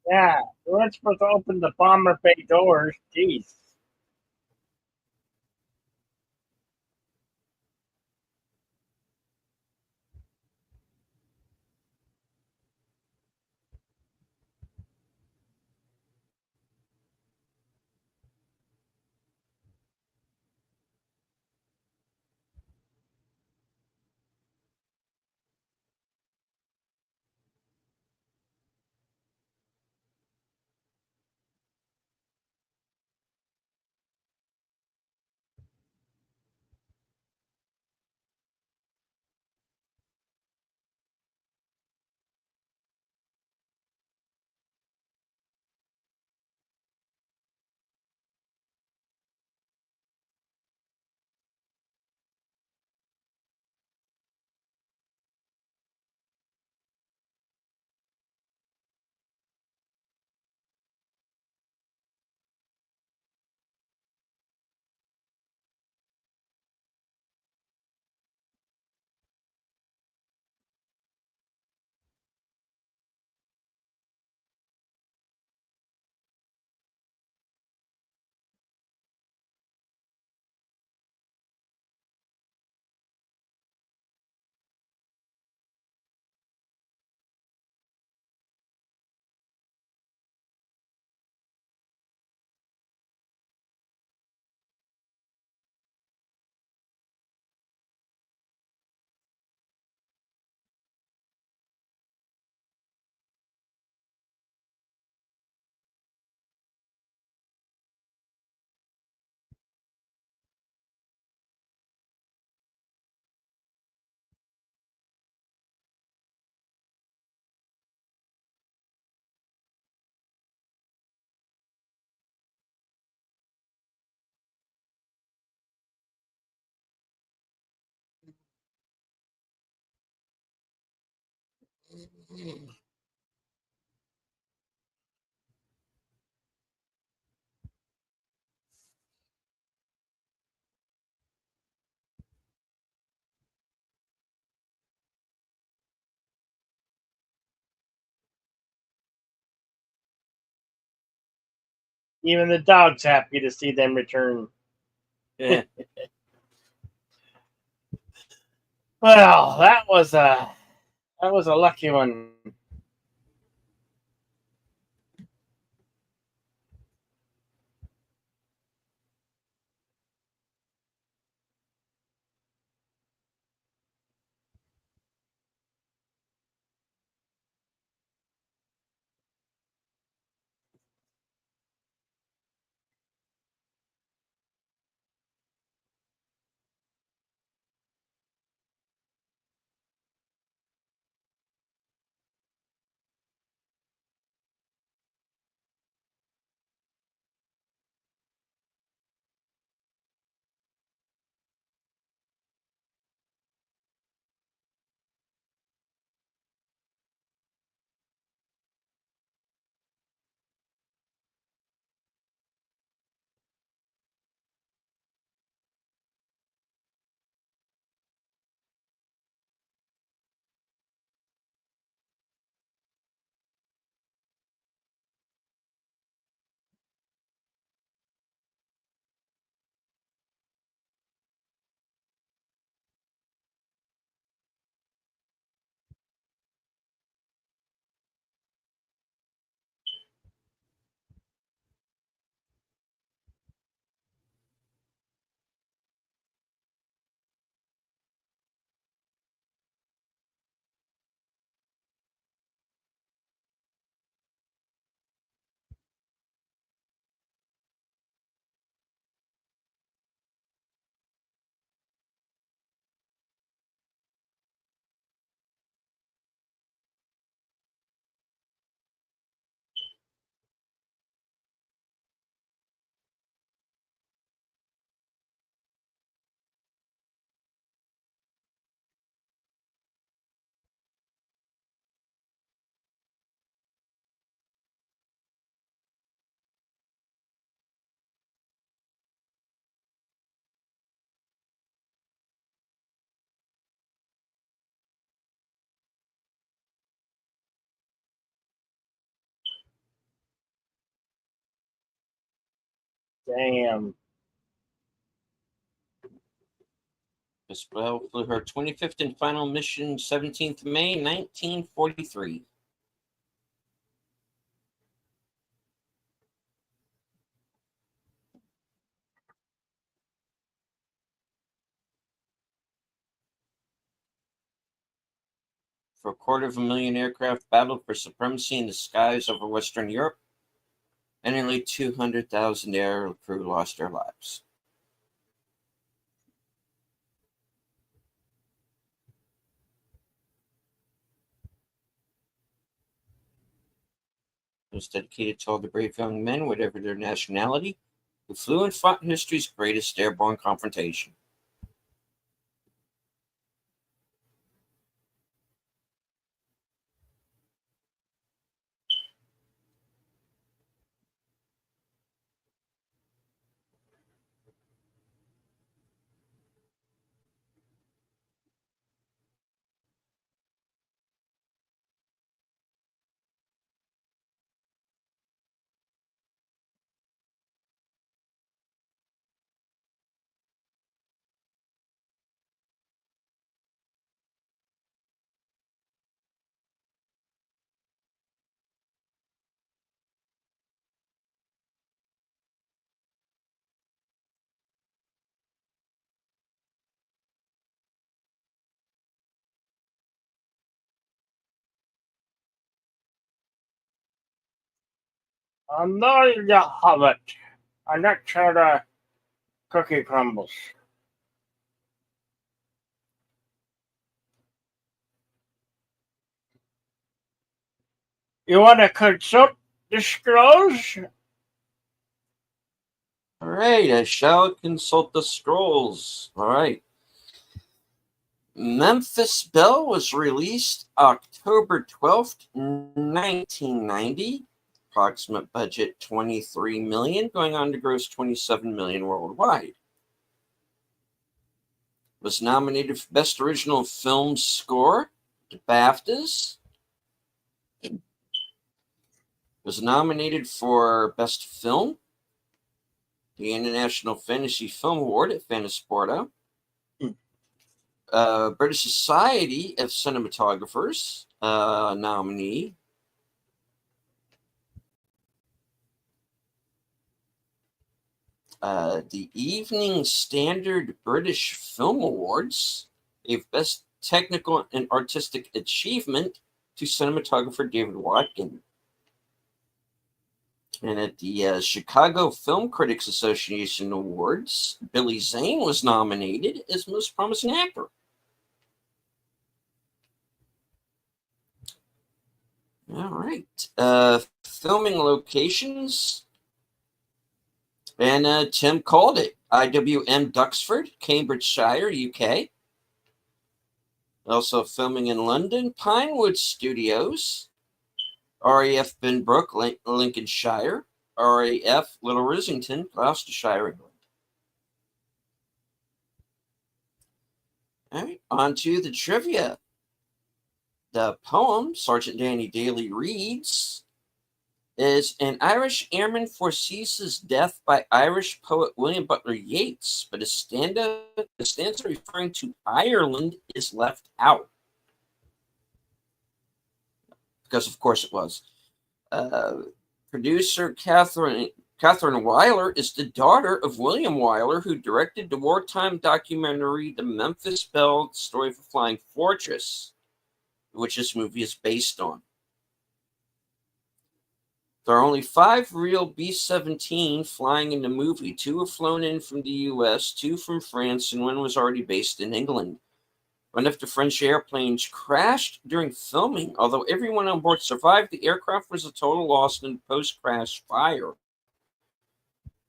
Yeah, we're supposed to open the bomber bay doors. Jeez. Even the dog's happy to see them return. Yeah. Well, that was a lucky one. Damn. Miss Belle flew her 25th and final mission, 17th May, 1943. For 250,000 aircraft battled for supremacy in the skies over Western Europe, and nearly 200,000 air crew lost their lives. It was dedicated to all the brave young men, whatever their nationality, who flew and fought in history's greatest airborne confrontation. I'm not the hobbit. I'm not sure the cookie crumbles. You want to consult the scrolls? All right, I shall consult the scrolls. All right. Memphis Belle was released October 12th, 1990. Approximate budget $23 million, going on to gross $27 million worldwide. Was nominated for Best Original Film Score at BAFTAs. Was nominated for Best Film, the International Fantasy Film Award at Fantasporto. British Society of Cinematographers nominee. The Evening Standard British Film Awards gave Best Technical and Artistic Achievement to cinematographer David Watkin. And at the Chicago Film Critics Association Awards, Billy Zane was nominated as Most Promising Actor. All right. Filming locations. And Tim called it. IWM Duxford, Cambridgeshire, UK. Also filming in London, Pinewood Studios. RAF Binbrook, Lincolnshire. RAF Little Risington, Gloucestershire, England. All right, on to the trivia. The poem Sergeant Danny Daly reads is an Irish airman foresees his death by Irish poet William Butler Yeats, but the stanza referring to Ireland is left out. Because of course it was. Producer Catherine Weiler is the daughter of William Wyler, who directed the wartime documentary The Memphis Belle, Story of a Flying Fortress, which this movie is based on. There are only 5 real B-17 flying in the movie. 2 were flown in from the U.S., 2 from France, and 1 was already based in England. One of the French airplanes crashed during filming. Although everyone on board survived, the aircraft was a total loss in post-crash fire.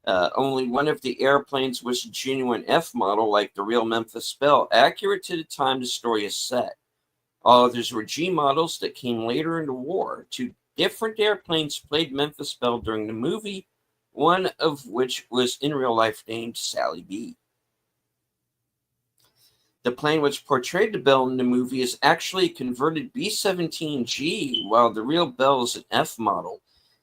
Only one of the airplanes was a genuine F model, like the real Memphis Belle, accurate to the time the story is set. All others were G models that came later in the war. 2 different airplanes played Memphis Belle during the movie, one of which was in real life named Sally B. The plane which portrayed the Belle in the movie is actually a converted B-17G, while the real Belle is an F model.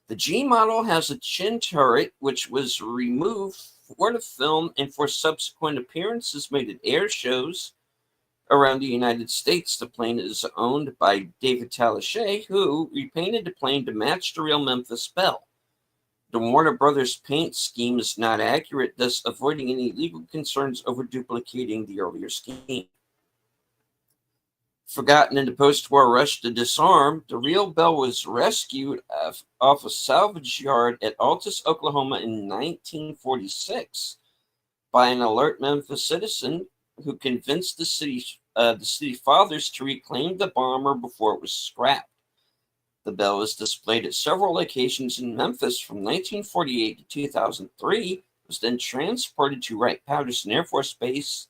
The G model has a chin turret, which was removed for the film and for subsequent appearances made at air shows around the United States. The plane is owned by David Talichet, who repainted the plane to match the real Memphis Belle. The Warner Brothers paint scheme is not accurate, thus avoiding any legal concerns over duplicating the earlier scheme. Forgotten in the post-war rush to disarm, the real Belle was rescued off a salvage yard at Altus, Oklahoma in 1946 by an alert Memphis citizen who convinced the city fathers to reclaim the bomber before it was scrapped. The Belle was displayed at several locations in Memphis from 1948 to 2003, was then transported to Wright-Patterson Air Force Base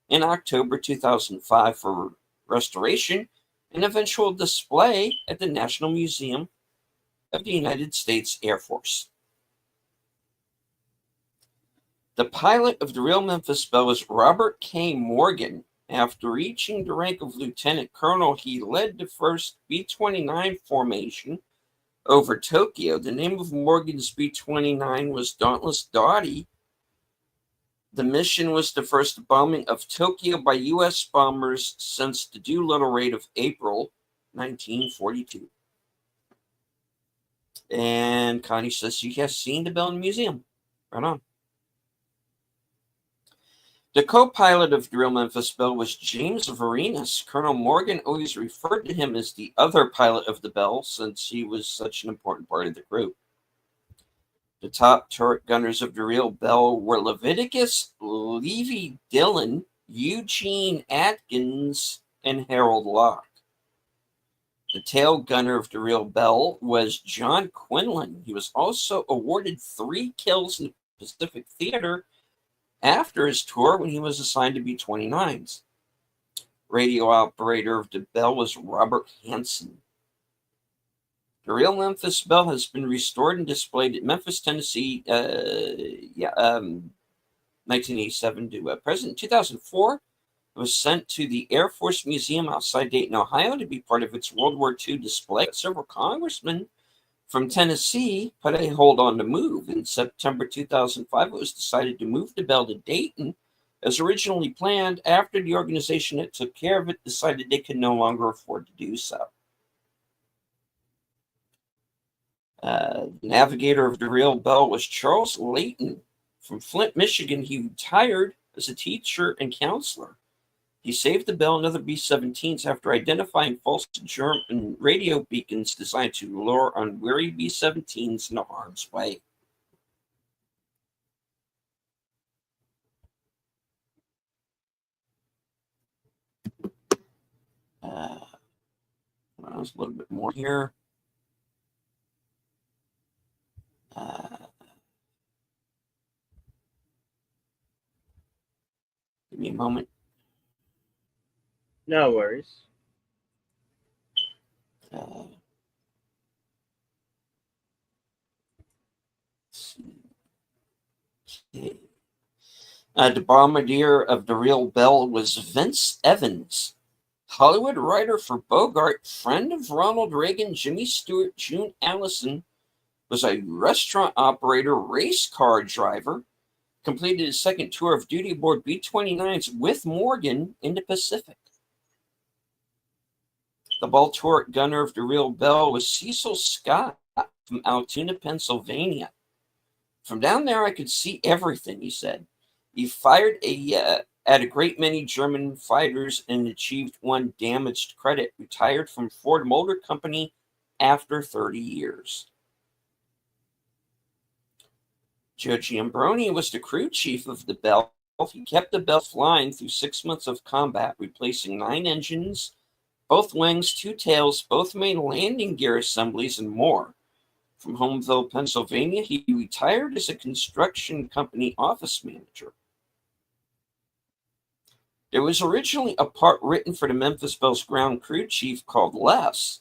in October 2005 for restoration and eventual display at the National Museum of the United States Air Force. The pilot of the real Memphis Belle was Robert K. Morgan. After reaching the rank of lieutenant colonel, he led the first B-29 formation over Tokyo. The name of Morgan's B-29 was Dauntless Dottie. The mission was the first bombing of Tokyo by U.S. bombers since the Doolittle raid of April 1942. And Connie says she has seen the Belle in the museum. Right on. The co-pilot of the real Memphis Belle was James Varinas. Colonel Morgan always referred to him as the other pilot of the Belle since he was such an important part of the crew. The top turret gunners of the real Belle were Leviticus Levy Dillon, Eugene Atkins, and Harold Locke. The tail gunner of the real Belle was John Quinlan. He was also awarded 3 kills in the Pacific Theater after his tour when he was assigned to B-29s. radio operator of the Belle was Robert Hansen. The real Memphis Belle has been restored and displayed at Memphis, Tennessee, 1987 to present. In 2004, it was sent to the Air Force Museum outside Dayton, Ohio, to be part of its World War II display. Several congressmen from Tennessee put a hold on the move. In September 2005, it was decided to move the Belle to Dayton as originally planned after the organization that took care of it decided they could no longer afford to do so. The navigator of the real Belle was Charles Layton from Flint, Michigan. He retired as a teacher and counselor. He saved the Belle and other B-17s after identifying false German radio beacons designed to lure unwary B-17s into harm's way. There's a little bit more here. Give me a moment. No worries. Okay. The bombardier of the real Belle was Vince Evans, Hollywood writer for Bogart, friend of Ronald Reagan, Jimmy Stewart, June Allison, was a restaurant operator, race car driver, completed his second tour of duty aboard B-29s with Morgan in the Pacific. The ball turret gunner of the real Belle was Cecil Scott from Altoona, Pennsylvania. From down there, I could see everything, he said. He fired at a great many German fighters and achieved one damaged credit, retired from Ford Motor Company after 30 years. Joe Giambroni was the crew chief of the Belle. He kept the Belle flying through 6 months of combat, replacing 9 engines, both wings, 2 tails, both main landing gear assemblies, and more. From Homeville, Pennsylvania, he retired as a construction company office manager. There was originally a part written for the Memphis Belle's ground crew chief called Les.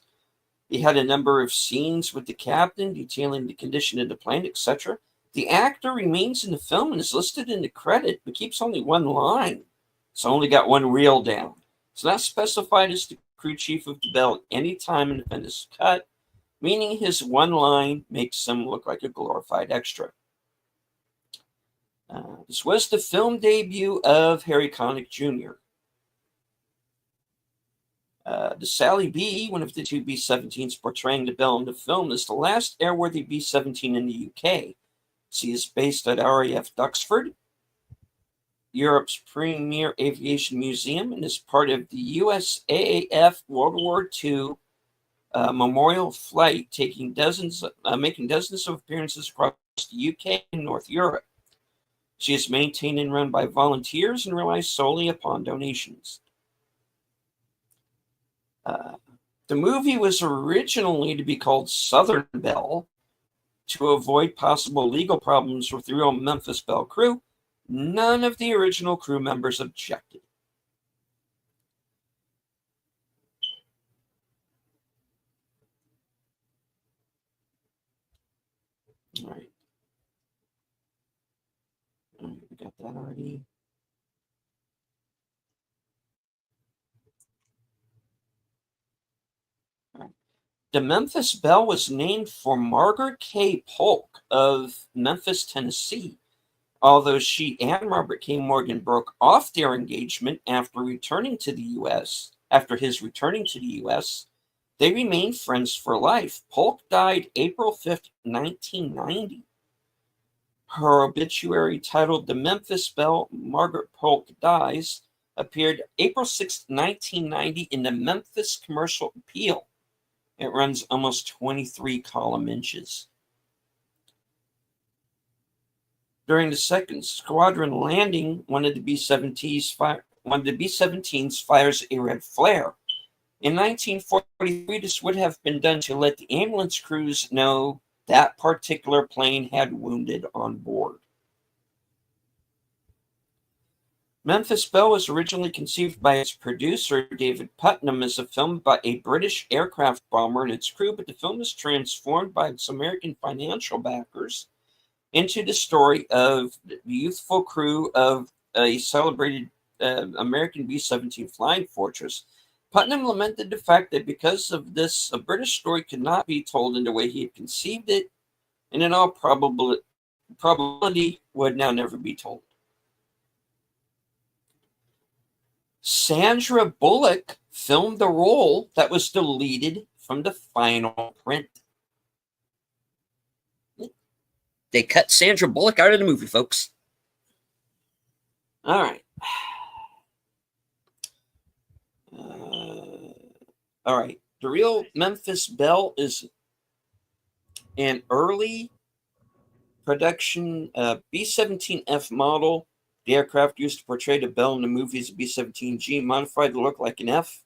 He had a number of scenes with the captain detailing the condition of the plane, etc. The actor remains in the film and is listed in the credit, but keeps only one line. It's only got one reel down. It's not specified as the crew chief of the Belle at any time in the finished cut, meaning his one line makes him look like a glorified extra. This was the film debut of Harry Connick Jr. The Sally B, one of the 2 B-17s portraying the Belle in the film, is the last airworthy B-17 in the UK. She is based at RAF Duxford, Europe's premier aviation museum, and is part of the USAAF World War II memorial flight, making dozens of appearances across the UK and North Europe. She is maintained and run by volunteers and relies solely upon donations. The movie was originally to be called Southern Belle. To avoid possible legal problems with the real Memphis Belle crew, none of the original crew members objected. All right. We got that already. All right. The Memphis Belle was named for Margaret K. Polk of Memphis, Tennessee. Although she and Robert K. Morgan broke off their engagement after his returning to the U.S., they remained friends for life. Polk died April 5th, 1990. Her obituary, titled The Memphis Belle, Margaret Polk Dies, appeared April 6th, 1990 in the Memphis Commercial Appeal. It runs almost 23 column inches. During the second squadron landing, one of the B-17s fires a red flare. In 1943, this would have been done to let the ambulance crews know that particular plane had wounded on board. Memphis Belle was originally conceived by its producer, David Putnam, as a film about a British aircraft bomber and its crew, but the film was transformed by its American financial backers into the story of the youthful crew of a celebrated American B-17 Flying Fortress. Putnam lamented the fact that because of this, a British story could not be told in the way he had conceived it, and in all probability would now never be told. Sandra Bullock filmed the role that was deleted from the final print. They cut Sandra Bullock out of the movie, folks. All right. All right. The real Memphis Belle is an early production B-17F model. The aircraft used to portray the Belle in the movie is a B-17G, modified to look like an F.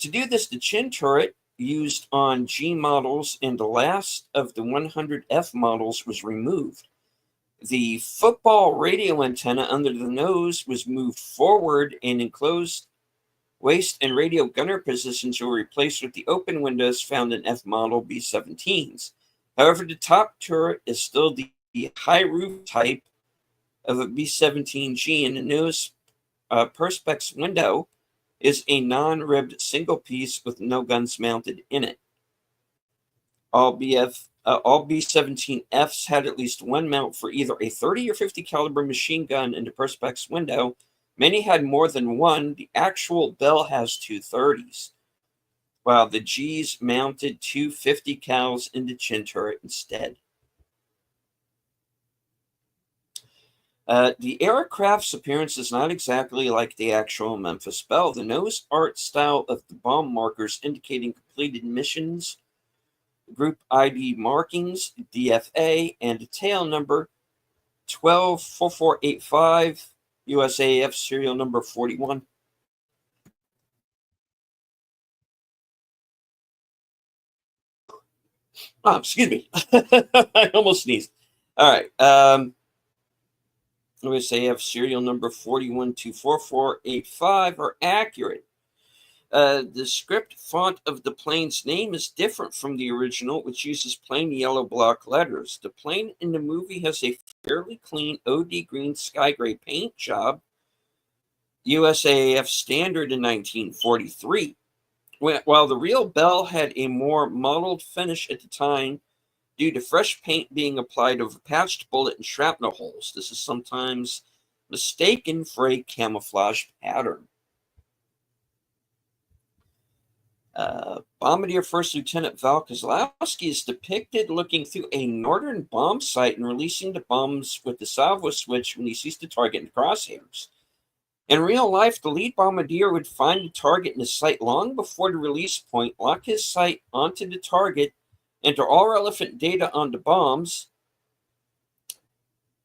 To do this, the chin turret used on G models and the last of the 100F models was removed. The football radio antenna under the nose was moved forward, and enclosed waist and radio gunner positions were replaced with the open windows found in F model B-17s. However, the top turret is still the high roof type of a B-17G, and the nose perspex window is a non-ribbed single piece with no guns mounted in it. All B-17Fs had at least one mount for either a 30 or 50 caliber machine gun in the perspex window. Many had more than one. The actual Belle has two 30s, while the Gs mounted two 50 cals in the chin turret instead. The aircraft's appearance is not exactly like the actual Memphis Belle. The nose art style of the bomb markers indicating completed missions, group ID markings, DFA, and tail number 124485, USAF serial number 41. Oh, excuse me. I almost sneezed. All right. USAF serial number 41244485 are accurate. The script font of the plane's name is different from the original, which uses plain yellow block letters. The plane in the movie has a fairly clean OD green sky gray paint job, USAF standard in 1943, while the real Belle had a more mottled finish at the time due to fresh paint being applied over patched bullet and shrapnel holes. This is sometimes mistaken for a camouflage pattern. Bombardier First Lieutenant Val Kozlowski is depicted looking through a northern bomb sight and releasing the bombs with the salvo switch when he sees the target in the crosshairs. In real life, the lead bombardier would find the target in the sight long before the release point, lock his sight onto the target, enter all relevant data on the bombs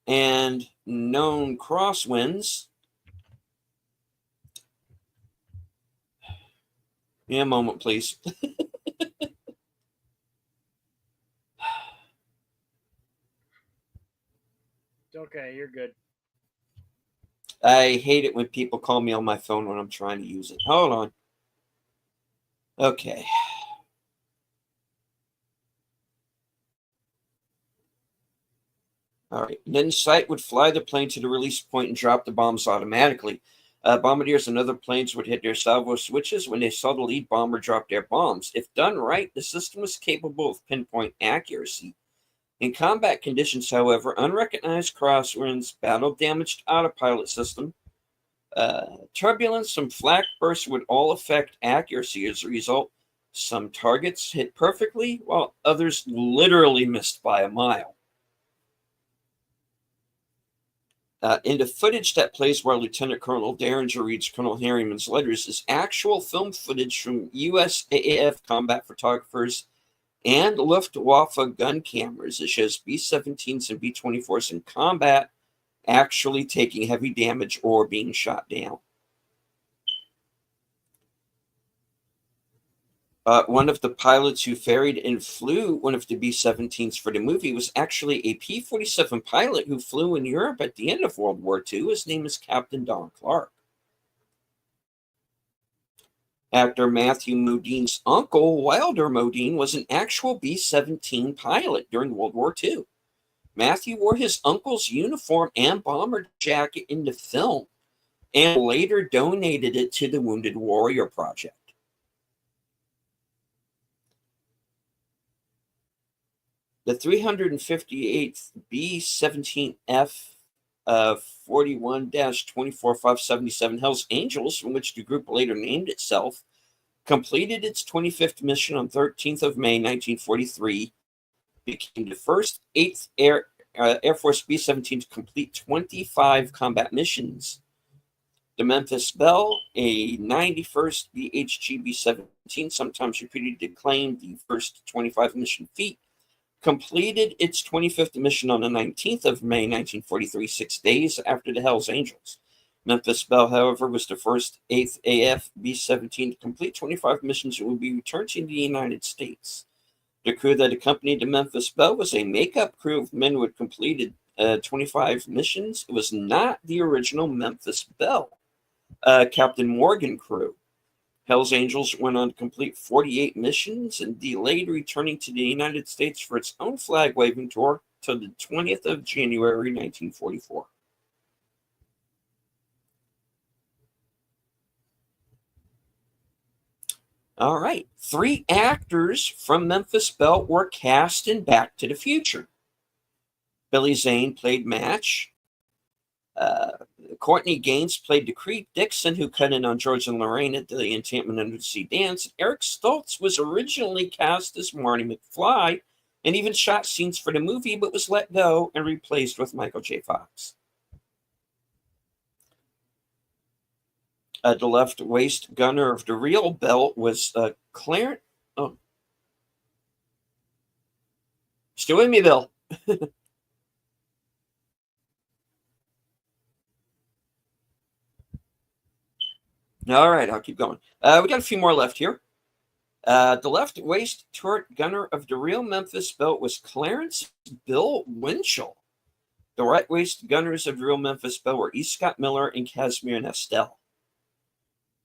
and known crosswinds. Yeah, a moment, please. It's okay, you're good. I hate it when people call me on my phone when I'm trying to use it. Hold on. Okay. All right. Then sight would fly the plane to the release point and drop the bombs automatically. Bombardiers and other planes would hit their salvo switches when they saw the lead bomber drop their bombs. If done right, the system was capable of pinpoint accuracy. In combat conditions, however, unrecognized crosswinds, battle-damaged autopilot system, turbulence, and flak bursts would all affect accuracy. As a result, some targets hit perfectly, while others literally missed by a mile. In the footage that plays while Lieutenant Colonel Derringer reads Colonel Harriman's letters is actual film footage from USAAF combat photographers and Luftwaffe gun cameras. It shows B-17s and B-24s in combat actually taking heavy damage or being shot down. One of the pilots who ferried and flew one of the B-17s for the movie was actually a P-47 pilot who flew in Europe at the end of World War II. His name is Captain Don Clark. Actor Matthew Modine's uncle, Wilder Modine, was an actual B-17 pilot during World War II. Matthew wore his uncle's uniform and bomber jacket in the film and later donated it to the Wounded Warrior Project. The 358th B-17F 41-24577 Hells Angels, from which the group later named itself, completed its 25th mission on 13th of May 1943, became the first 8th Air Force B-17 to complete 25 combat missions. The Memphis Belle, a 91st BHG B-17, sometimes repeated to claim the first 25 mission feat, completed its 25th mission on the 19th of May 1943, 6 days after the Hells Angels. Memphis Belle, however, was the first 8th AF B-17 to complete 25 missions and would be returned to the United States. The crew that accompanied the Memphis Belle was a makeup crew of men who had completed 25 missions. It was not the original Memphis Belle Captain Morgan crew. Hells Angels went on to complete 48 missions and delayed returning to the United States for its own flag-waving tour till the 20th of January 1944. All right. 3 actors from Memphis Belle were cast in Back to the Future. Billy Zane played Match. Courtney Gaines played the creep Dixon, who cut in on George and Lorraine at the Enchantment Undersea Dance. Eric Stoltz was originally cast as Marty McFly and even shot scenes for the movie, but was let go and replaced with Michael J. Fox. The left waist gunner of the real Belle was Clarence. Oh, still with me, Bill? All right, I'll keep going. We got a few more left here. The left waist turret gunner of the real Memphis Belle was Clarence Bill Winchell. The right waist gunners of the real Memphis Belle were E. Scott Miller and Casimir Nestel.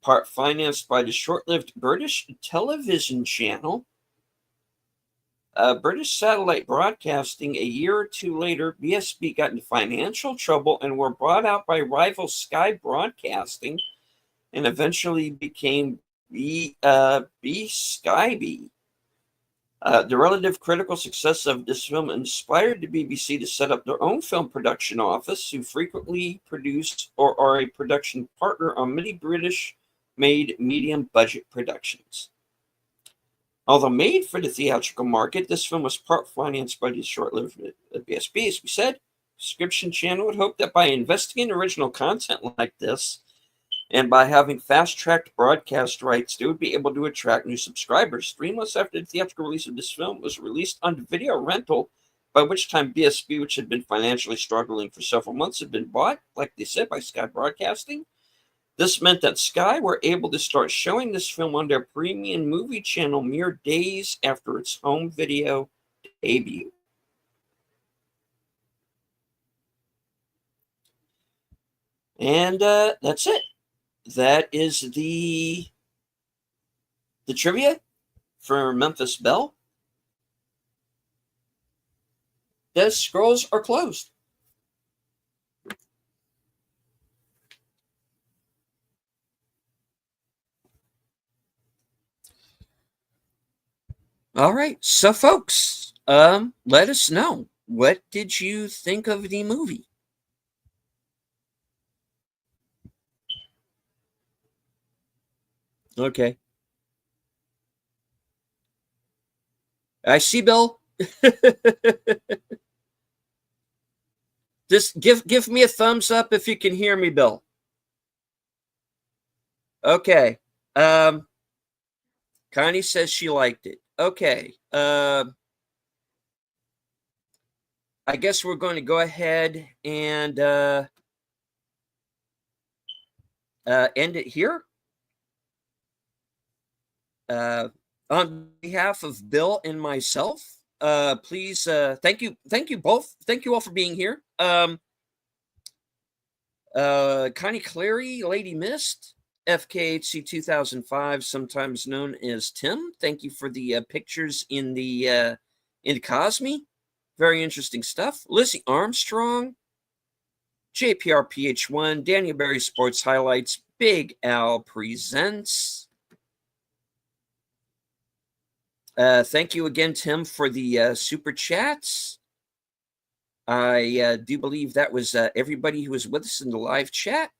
Part financed by the short-lived British television channel, British Satellite Broadcasting. A year or two later, BSB got into financial trouble and were bought out by rival Sky Broadcasting and eventually became Sky. The relative critical success of this film inspired the BBC to set up their own film production office, who frequently produce or are a production partner on many British-made medium-budget productions. Although made for the theatrical market, this film was part financed by the short-lived BSB, as we said. Subscription channel would hope that by investing in original content like this, and by having fast-tracked broadcast rights, they would be able to attract new subscribers. 3 months after the theatrical release of this film, was released on video rental, by which time BSB, which had been financially struggling for several months, had been bought, like they said, by Sky Broadcasting. This meant that Sky were able to start showing this film on their premium movie channel mere days after its home video debut. And that's it. That is the trivia for Memphis Belle. The scrolls are closed. All right, so folks, let us know, what did you think of the movie? Okay. I see, Bill. Just give me a thumbs up if you can hear me, Bill. Okay. Connie says she liked it. Okay. I guess we're going to go ahead and end it here. On behalf of Bill and myself, please, thank you both. Thank you all for being here. Connie Clary, Lady Mist, FKHC 2005, sometimes known as Tim. Thank you for the pictures in the Cosme. Very interesting stuff. Lizzie Armstrong, JPRPH1, Daniel Berry Sports Highlights, Big Al Presents. Thank you again, Tim, for the super chats. I do believe that was everybody who was with us in the live chat.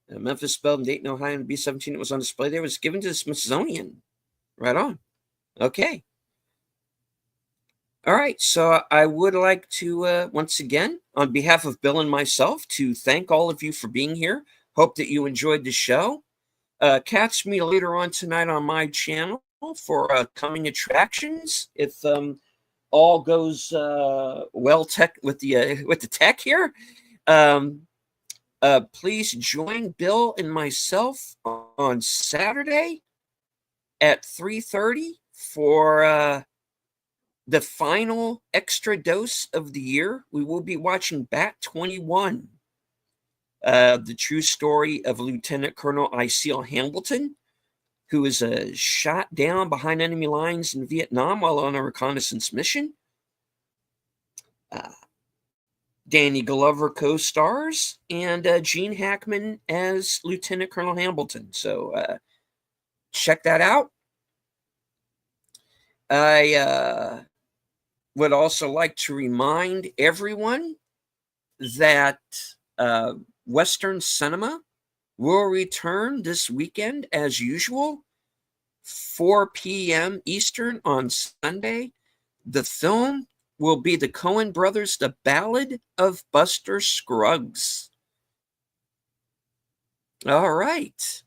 Memphis, Belle, and Dayton, Ohio, and B-17 that was on display there was given to the Smithsonian. Right on. Okay. All right. So I would like to, once again, on behalf of Bill and myself, to thank all of you for being here. Hope that you enjoyed the show. Catch me later on tonight on my channel for coming attractions. If all goes well tech with the tech here, please join Bill and myself on Saturday at 3:30 for the final extra dose of the year. We will be watching Bat 21. The true story of Lieutenant Colonel Iceel Hambleton, who was shot down behind enemy lines in Vietnam while on a reconnaissance mission. Danny Glover co-stars, and Gene Hackman as Lieutenant Colonel Hambleton. So check that out. I would also like to remind everyone that Western Cinema will return this weekend as usual, 4 p.m. Eastern on Sunday. The film will be the Coen Brothers' The Ballad of Buster Scruggs. All right.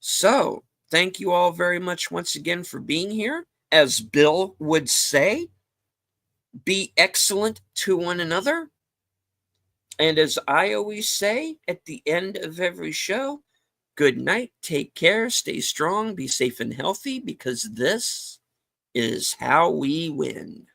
So, thank you all very much once again for being here. As Bill would say, be excellent to one another. And as I always say at the end of every show, good night, take care, stay strong, be safe and healthy, because this is how we win.